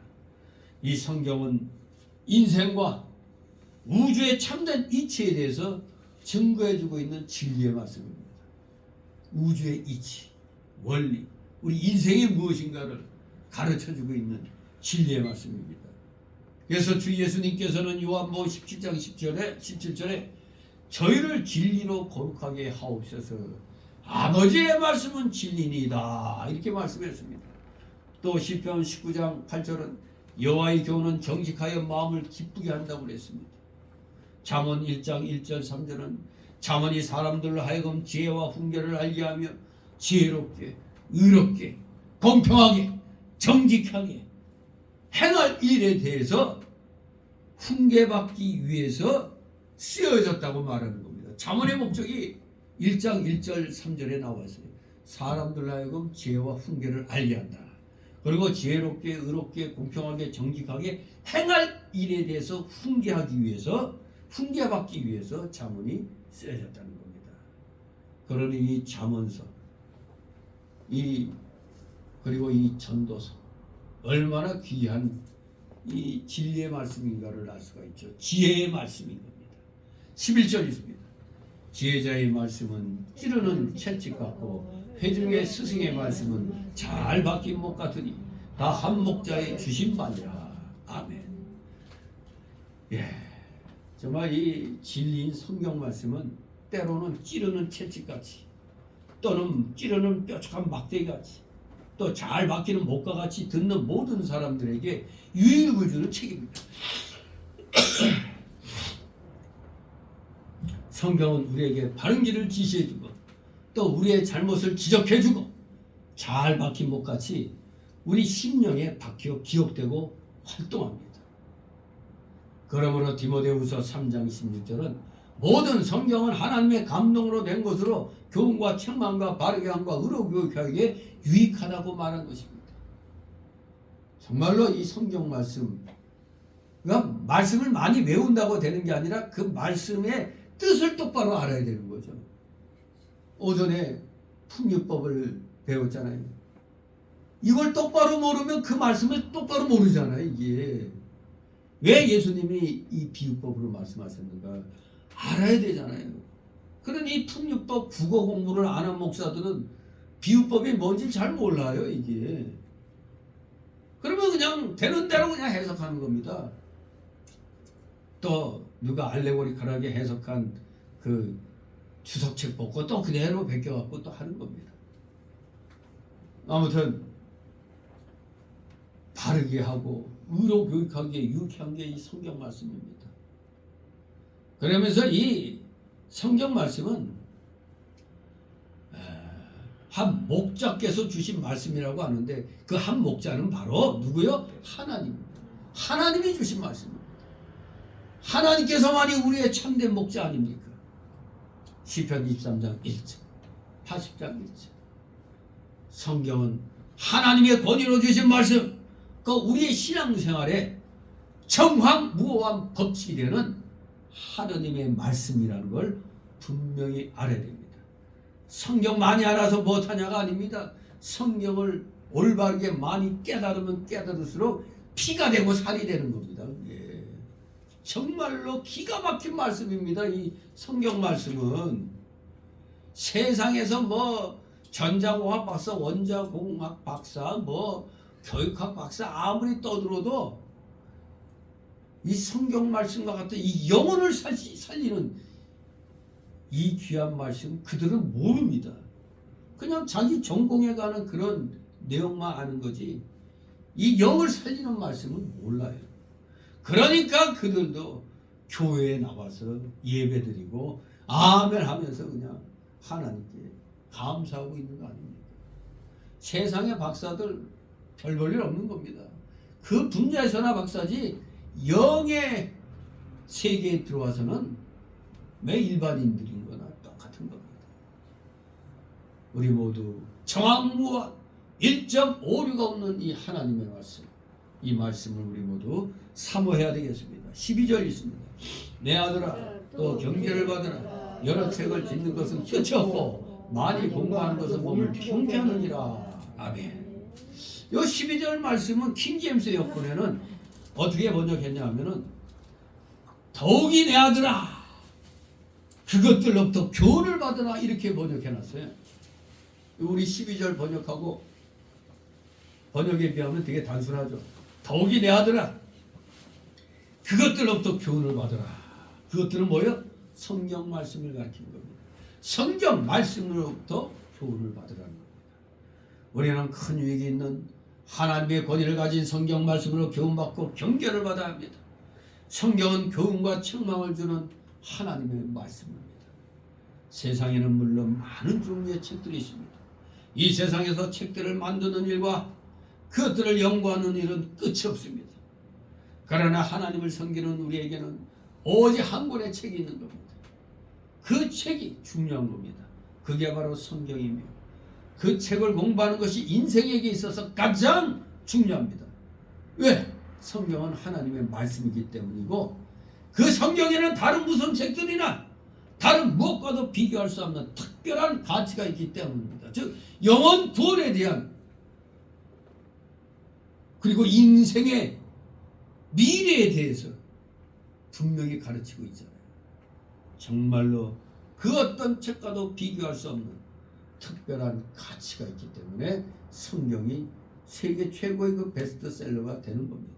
C: 이 성경은 인생과 우주의 참된 이치에 대해서 증거해주고 있는 진리의 말씀입니다. 우주의 이치, 원리, 우리 인생이 무엇인가를 가르쳐주고 있는 진리의 말씀입니다. 그래서 주 예수님께서는 요한복음 17장 17절에 저희를 진리로 거룩하게 하옵소서. 아버지의 말씀은 진리니이다. 이렇게 말씀했습니다. 또 시편 19장 8절은 여호와의 교훈은 정직하여 마음을 기쁘게 한다고 그랬습니다. 잠언 1장 1절 3절은 잠언이 사람들로 하여금 지혜와 훈계를 알게 하며 지혜롭게, 의롭게, 공평하게, 정직하게 행할 일에 대해서 훈계받기 위해서 쓰여졌다고 말하는 겁니다. 잠언의 목적이 1장 1절 3절에 나와 있어요. 사람들로 하여금 지혜와 훈계를 알게 한다. 그리고 지혜롭게, 의롭게, 공평하게, 정직하게 행할 일에 대해서 훈계하기 위해서 훈계받기 위해서 잠언이 쓰여졌다는 겁니다. 그러니 이 잠언서, 그리고 이 전도서 얼마나 귀한 이 진리의 말씀인가를 알 수가 있죠. 지혜의 말씀인 겁니다. 11절 있습니다. 지혜자의 말씀은 찌르는 채찍 같고 회중의 스승의 말씀은 잘 박힌 목 같으니 다 한 목자의 주신 바니라. 아멘. 예, 정말 이 진리인 성경 말씀은 때로는 찌르는 채찍같이, 또는 찌르는 뾰족한 막대기같이, 또 잘 박히는 목과 같이 듣는 모든 사람들에게 유익을 주는 책입니다. 성경은 우리에게 바른 길을 지시해주고 또 우리의 잘못을 지적해주고 잘 박힌 목같이 우리 심령에 박혀 기억되고 활동합니다. 그러므로 디모데후서 3장 16절은 모든 성경은 하나님의 감동으로 된 것으로 교훈과 책망과 바르게 함과 의로 교육하기에 유익하다고 말한 것입니다. 정말로 이 성경 말씀, 그러니까 말씀을 많이 외운다고 되는 게 아니라 그 말씀의 뜻을 똑바로 알아야 되는 거죠. 오전에 풍류법을 배웠잖아요. 이걸 똑바로 모르면 그 말씀을 똑바로 모르잖아요. 이게 왜 예수님이 이 비유법으로 말씀하셨는가 알아야 되잖아요. 그러니 풍류법 국어 공부를 안 한 목사들은 비유법이 뭔지 잘 몰라요. 이게 그러면 그냥 되는 대로 그냥 해석하는 겁니다. 또 누가 알레고리컬하게 해석한 그 주석책 보고 또 그대로 베껴갖고 또 하는 겁니다. 아무튼 바르게 하고 의로 교육하기에 유익한 게 이 성경 말씀입니다. 그러면서 이 성경 말씀은 한 목자께서 주신 말씀이라고 하는데 그 한 목자는 바로 누구요? 하나님입니다. 하나님이 주신 말씀입니다. 하나님께서만이 우리의 참된 목자 아닙니까? 시편 23장 1절, 80장 1절. 성경은 하나님의 권위로 주신 말씀, 그 우리의 신앙생활에 정황무오한 법칙이 되는 하나님의 말씀이라는 걸 분명히 알아야 됩니다. 성경 많이 알아서 못하냐가 아닙니다. 성경을 올바르게 많이 깨달으면 깨달을수록 피가 되고 살이 되는 겁니다. 예. 정말로 기가 막힌 말씀입니다. 이 성경 말씀은 세상에서 뭐 전자공학 박사, 원자공학 박사, 뭐 교육학 박사 아무리 떠들어도 이 성경 말씀과 같은 이 영혼을 살리는 이 귀한 말씀 그들은 모릅니다. 그냥 자기 전공에 관한 그런 내용만 아는 거지 이 영을 살리는 말씀은 몰라요. 그러니까 그들도 교회에 나와서 예배드리고 아멘 하면서 그냥 하나님께 감사하고 있는 거 아닙니까? 세상의 박사들 별 볼 일 없는 겁니다. 그 분야에서나 박사지 영의 세계에 들어와서는 매 일반인들인 거나 똑같은 겁니다. 우리 모두 정황무한 1.5류가 없는 이 하나님의 말씀, 이 말씀을 우리 모두 사모해야 되겠습니다. 12절 있습니다. 내 아들아 또 경계를 받으라. 여러 책을 짓는 것은 끝이 없고 많이 공부하는 것은 몸을 평케 하느니라. 아멘. 이 12절 말씀은 킹제임스 역본에는 어떻게 번역했냐 하면은 더욱이 내 아들아 그것들로부터 교훈을 받으라 이렇게 번역해놨어요. 우리 12절 번역하고 번역에 비하면 되게 단순하죠. 더욱이 내 아들아 그것들로부터 교훈을 받으라. 그것들은 뭐예요? 성경 말씀을 가르치는 겁니다. 성경 말씀으로부터 교훈을 받으라는 겁니다. 우리는 큰 유익이 있는 하나님의 권위를 가진 성경 말씀으로 교훈받고 경계를 받아야 합니다. 성경은 교훈과 책망을 주는 하나님의 말씀입니다. 세상에는 물론 많은 종류의 책들이 있습니다. 이 세상에서 책들을 만드는 일과 그것들을 연구하는 일은 끝이 없습니다. 그러나 하나님을 섬기는 우리에게는 오직 한 권의 책이 있는 겁니다. 그 책이 중요한 겁니다. 그게 바로 성경이며 그 책을 공부하는 것이 인생에게 있어서 가장 중요합니다. 왜? 성경은 하나님의 말씀이기 때문이고 그 성경에는 다른 무슨 책들이나 다른 무엇과도 비교할 수 없는 특별한 가치가 있기 때문입니다. 즉 영원 구원에 대한 그리고 인생의 미래에 대해서 분명히 가르치고 있잖아요. 정말로 그 어떤 책과도 비교할 수 없는 특별한 가치가 있기 때문에 성경이 세계 최고의 그 베스트셀러가 되는 겁니다.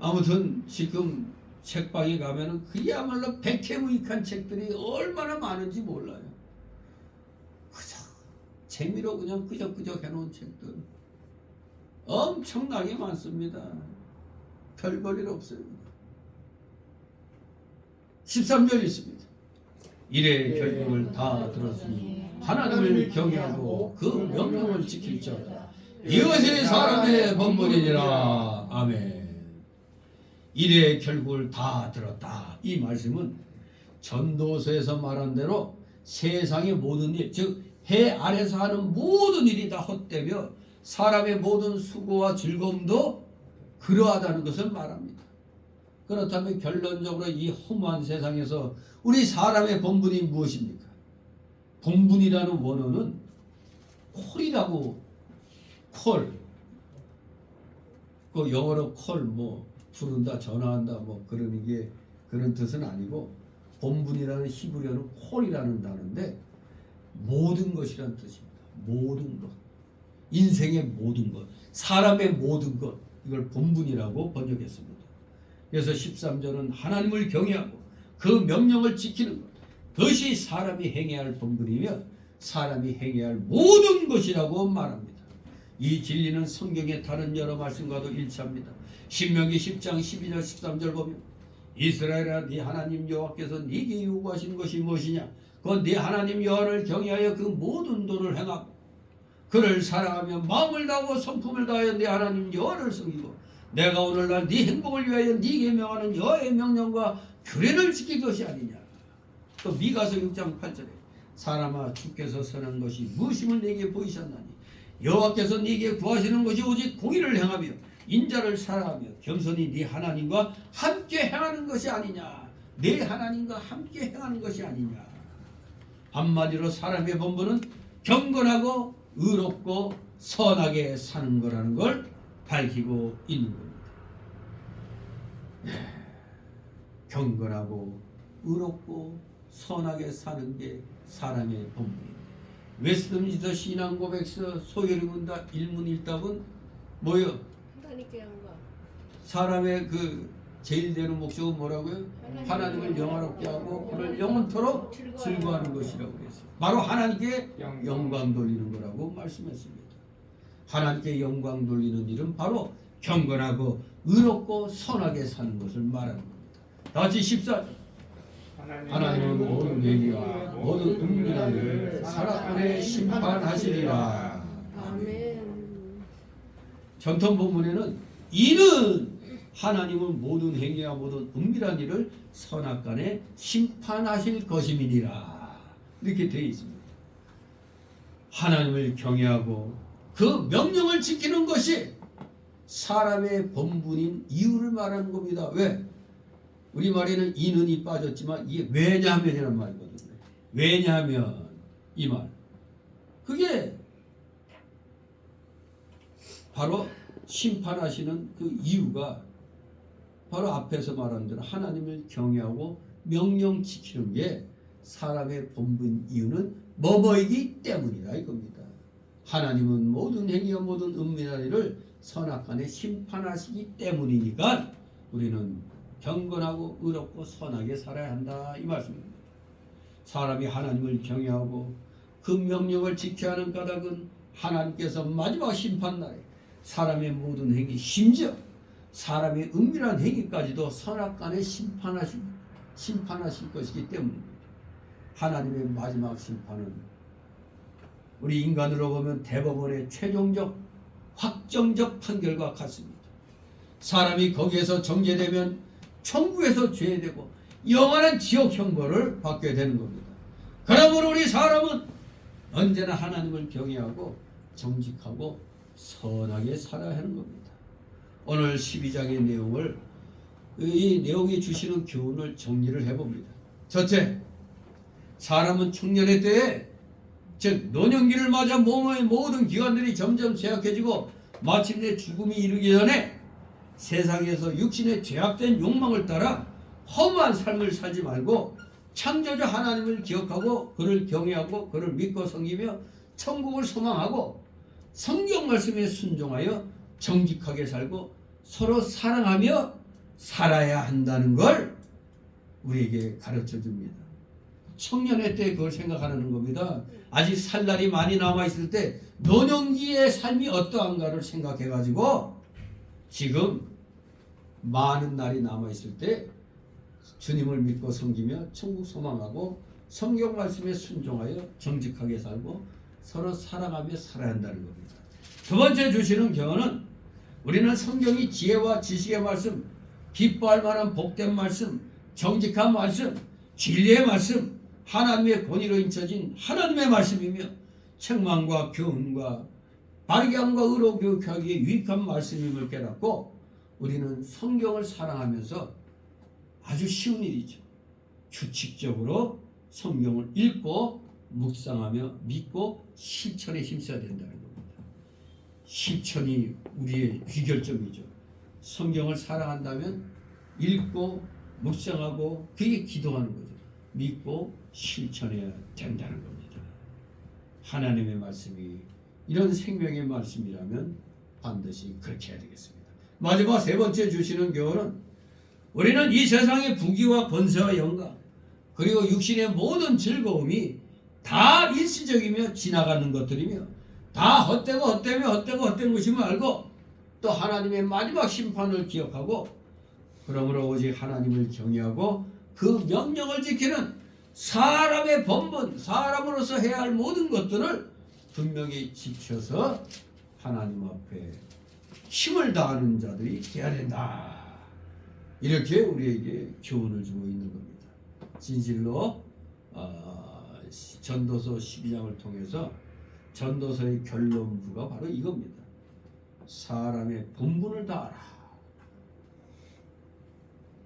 C: 아무튼 지금 책방에 가면은 그야말로 백해무익한 책들이 얼마나 많은지 몰라요. 그저 재미로 그냥 끄적끄적 해놓은 책들 엄청나게 많습니다. 별볼일 없어요. 13절 있습니다. 이래 결국을 다 들었으니 하나님을 경외하고 그 명령을 지킬지어다. 이것이 사람의 본분이니라. 아멘. 이래 결국을 다 들었다. 이 말씀은 전도서에서 말한 대로 세상의 모든 일, 즉 해 아래서 하는 모든 일이 다 헛되며 사람의 모든 수고와 즐거움도 그러하다는 것을 말합니다. 그렇다면 결론적으로 이 허무한 세상에서 우리 사람의 본분이 무엇입니까? 본분이라는 원어는 콜이라고, 콜, 그 영어로 콜 뭐 부른다, 전화한다 뭐 그런 게 그런 뜻은 아니고 본분이라는 히브리어는 콜이라는 단어인데 모든 것이라는 뜻입니다. 모든 것, 인생의 모든 것, 사람의 모든 것, 이걸 본분이라고 번역했습니다. 그래서 13절은 하나님을 경외하고 그 명령을 지키는 것, 그것이 사람이 행해야 할 본분이며 사람이 행해야 할 모든 것이라고 말합니다. 이 진리는 성경의 다른 여러 말씀과도 일치합니다. 신명기 10장 12절 13절 보면 이스라엘아 네 하나님 여호와께서 네게 요구하신 것이 무엇이냐? 그 네 하나님 여호와를 경외하여 그 모든 도를 행하고 그를 사랑하며 마음을 다하고 성품을 다하여 네 하나님 여호와를 섬기고 내가 오늘날 네 행복을 위하여 네게 명하는 여호와의 명령과 규례를 지킬 것이 아니냐. 또 미가서 6장 8절에 사람아 주께서 선한 것이 무엇임을 네게 보이셨나니 여호와께서 네게 구하시는 것이 오직 공의를 행하며 인자를 사랑하며 겸손히 네 하나님과 함께 행하는 것이 아니냐. 네 하나님과 함께 행하는 것이 아니냐. 한마디로 사람의 본분은 경건하고 의롭고 선하게 사는 거라는 걸 밝히고 있는 겁니다. 경건하고 의롭고 선하게 사는 게 사람의 본분입니다. 웨스트민스터 신앙고백서 소요리 문답 1문 1답은 뭐요?
E: 하나님께 영광.
C: 사람의 그 제일 되는 목적은 뭐라고요? 하나님을 영화롭게 하고 그를 영원토록 즐거워하는 것이라고 했어요. 바로 하나님께 영광 돌리는 거라고 말씀했습니다. 하나님께 영광 돌리는 일은 바로 경건하고 의롭고 선하게 사는 것을 말하는 겁니다. 다시 14절 하나님은 모든 얘기와 모든 은밀한 일을 사랑하에 심판하시리라.
E: 아멘.
C: 전통 본문에는 이는 하나님은 모든 행위와 모든 은밀한 일을 선악간에 심판하실 것임이니라. 이렇게 되어 있습니다. 하나님을 경외하고 그 명령을 지키는 것이 사람의 본분인 이유를 말하는 겁니다. 왜? 우리말에는 이는이 빠졌지만 이게 왜냐하면이라는 말이거든요. 왜냐하면 이 말. 그게 바로 심판하시는 그 이유가 바로 앞에서 말한 대로 하나님을 경외하고 명령 지키는 게 사람의 본분 이유는 뭐뭐이기 때문이다 이겁니다. 하나님은 모든 행위와 모든 은밀한 일을 선악간에 심판하시기 때문이니까 우리는 경건하고 의롭고 선하게 살아야 한다 이 말씀입니다. 사람이 하나님을 경외하고 그 명령을 지켜야 하는 까닭은 하나님께서 마지막 심판날에 사람의 모든 행위 심지어 사람의 은밀한 행위까지도 선악간에 심판하실 것이기 때문입니다. 하나님의 마지막 심판은 우리 인간으로 보면 대법원의 최종적 확정적 판결과 같습니다. 사람이 거기에서 정죄되면 천국에서 죄되고 영원한 지옥 형벌을 받게 되는 겁니다. 그러므로 우리 사람은 언제나 하나님을 경외하고 정직하고 선하게 살아야 하는 겁니다. 오늘 12장의 내용을 이 내용이 주시는 교훈을 정리를 해봅니다. 첫째, 사람은 청년의 때에 즉 노년기를 맞아 몸의 모든 기관들이 점점 쇠약해지고 마침내 죽음이 이르기 전에 세상에서 육신의 죄악된 욕망을 따라 허무한 삶을 살지 말고 창조주 하나님을 기억하고 그를 경외하고 그를 믿고 섬기며 천국을 소망하고 성경 말씀에 순종하여 정직하게 살고 서로 사랑하며 살아야 한다는 걸 우리에게 가르쳐 줍니다. 청년의 때 그걸 생각하는 겁니다. 아직 살 날이 많이 남아있을 때 노년기의 삶이 어떠한가를 생각해가지고 지금 많은 날이 남아있을 때 주님을 믿고 섬기며 천국 소망하고 성경 말씀에 순종하여 정직하게 살고 서로 사랑하며 살아야 한다는 겁니다. 두 번째 주시는 교훈은 우리는 성경이 지혜와 지식의 말씀, 기뻐할 만한 복된 말씀, 정직한 말씀, 진리의 말씀, 하나님의 권위로 인쳐진 하나님의 말씀이며 책망과 교훈과 바르게 함과 의로 교육하기에 유익한 말씀임을 깨닫고 우리는 성경을 사랑하면서 아주 쉬운 일이죠. 규칙적으로 성경을 읽고 묵상하며 믿고 실천에 힘써야 된다는 겁니다. 실천이 우리의 귀결점이죠. 성경을 사랑한다면 읽고 묵상하고 그게 기도하는 거죠. 믿고 실천해야 된다는 겁니다. 하나님의 말씀이 이런 생명의 말씀이라면 반드시 그렇게 해야 되겠습니다. 마지막 세 번째 주시는 교훈은 우리는 이 세상의 부귀와 권세와 영광 그리고 육신의 모든 즐거움이 다 일시적이며 지나가는 것들이며 다 헛된 것임을 알고 또 하나님의 마지막 심판을 기억하고 그러므로 오직 하나님을 경외하고 그 명령을 지키는 사람의 본분, 사람으로서 해야 할 모든 것들을 분명히 지켜서 하나님 앞에 힘을 다하는 자들이 되어야 된다. 이렇게 우리에게 교훈을 주고 있는 겁니다. 진실로 전도서 12장을 통해서 전도서의 결론부가 바로 이겁니다. 사람의 본분을 다하라.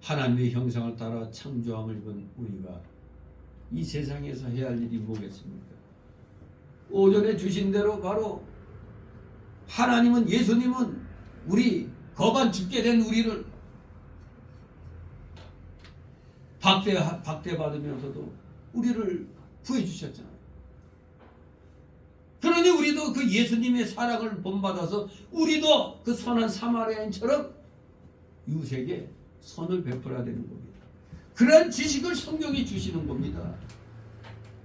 C: 하나님의 형상을 따라 창조함을 입은 우리가 이 세상에서 해야 할 일이 뭐겠습니까? 오전에 주신 대로 바로 하나님은 예수님은 우리 거반 죽게 된 우리를 박대받으면서도 우리를 구해주셨잖아요. 그러니 우리도 그 예수님의 사랑을 본받아서 우리도 그 선한 사마리아인처럼 이웃에게 선을 베풀어야 되는 겁니다. 그런 지식을 성경이 주시는 겁니다.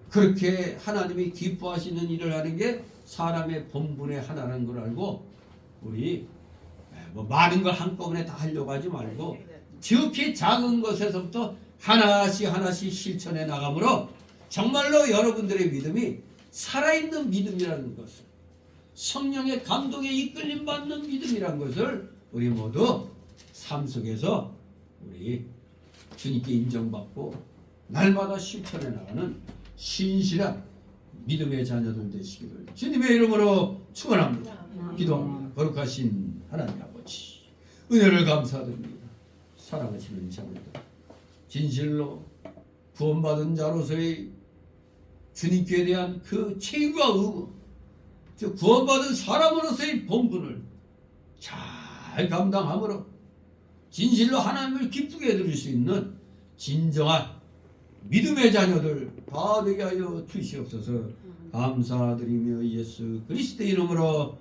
C: 그렇게 하나님이 기뻐하시는 일을 하는 게 사람의 본분의 하나라는 걸 알고 우리 많은 걸 한꺼번에 다 하려고 하지 말고 지극히 작은 것에서부터 하나씩 실천해 나가므로 정말로 여러분들의 믿음이 살아있는 믿음이라는 것을 성령의 감동에 이끌림 받는 믿음이라는 것을 우리 모두 삶 속에서 우리 주님께 인정받고 날마다 실천해 나가는 신실한 믿음의 자녀들 되시기를 주님의 이름으로 축원합니다. 기도합니다. 거룩하신 하나님 아버지 은혜를 감사드립니다. 사랑하시는 자녀들 진실로 구원받은 자로서의 주님께 대한 그 책임과 의무 즉 구원받은 사람으로서의 본분을 잘 감당함으로 진실로 하나님을 기쁘게 해드릴 수 있는 진정한 믿음의 자녀들 다 되게 하여 주시옵소서. 감사드리며 예수 그리스도의 이름으로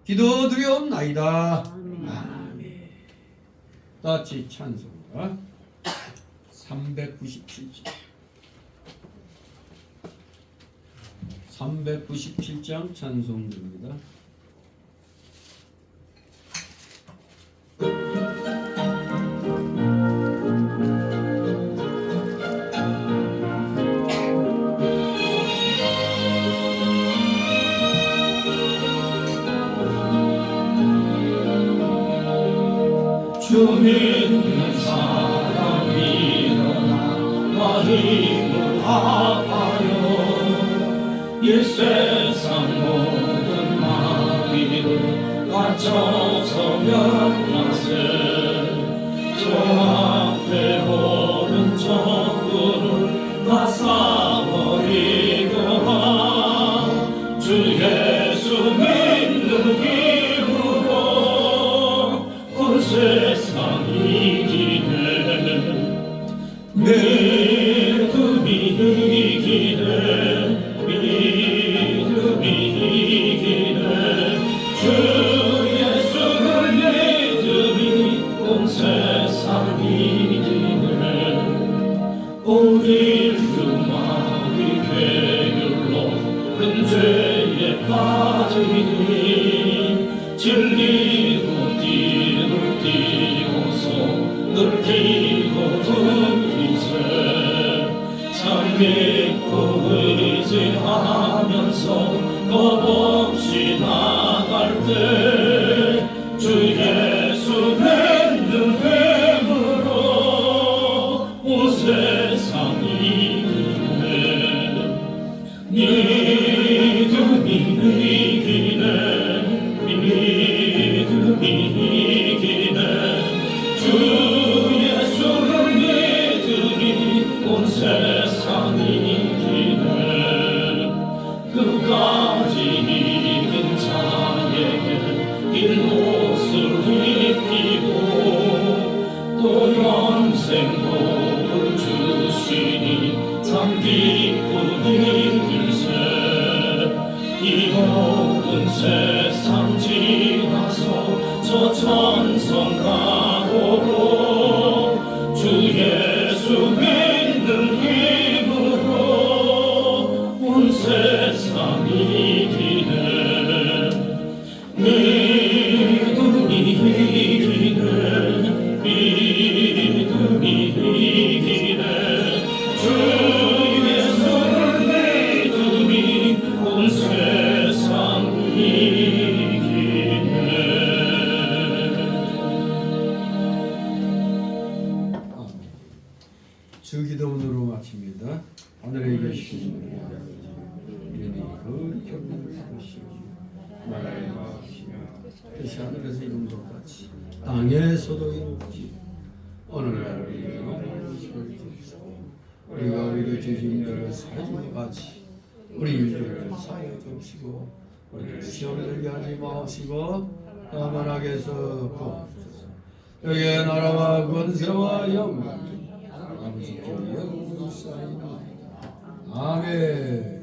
C: 기도드리옵나이다. 아멘. 같이 찬송가 397장 397장 찬송입니다.
B: 주 믿는 사람 일어나 힘을 합하여 이 세상 모든 마귀를 맞춰서 면하세 앞에 오른쪽으로 다 쌓아버리고라 주 예수 믿는 힘으로 온 세상 이기네 믿음이 이기네 믿음이 이기네 주 예수를 믿음이 온 세상 이기네 우리 흉마의 괴율로 큰 죄에 빠지니 진리로 띠를 띠고서 늘 끼고 들이세 참 믿고 의지하면서 겁없이 나갈 때 주 예수 믿는 힘으로 온 세상 이기네 믿음이 이기네 믿음이 이기네 주 예수를 믿음이 온 세상 이기네 끝까지 이긴 자에게 긴 옷을 입히고 또 영생복을 주시니 참 기쁘니 일세 이 모든 세상 지나서 저 천성 가고로 주 예수 믿는 힘으로 온 세상 이기네 믿음이 이기네 믿음이 이기네 주 예수를 믿음이 온 세상 이기네
C: 주 기도문으로 마칩니다. 하늘에 계신 우리 아버지 이름이 거룩히 여겨주시옵시고
D: 나라의 마시며
C: 뜻이 하늘에서 이룬 것 같이 땅에서도 이루어지 오늘날 우리에게 만나는 주시옵시고 우리가 우리의 죄짐들을 사해준 것 같이 우리 일들을 사하여 주옵시고 우리를 시험에 들게 하지 마옵시고 다만 악에서 구하옵소서. 여기에 나라와 권세와 영광이 아버지께 영원히 쌓이나이다. 아멘.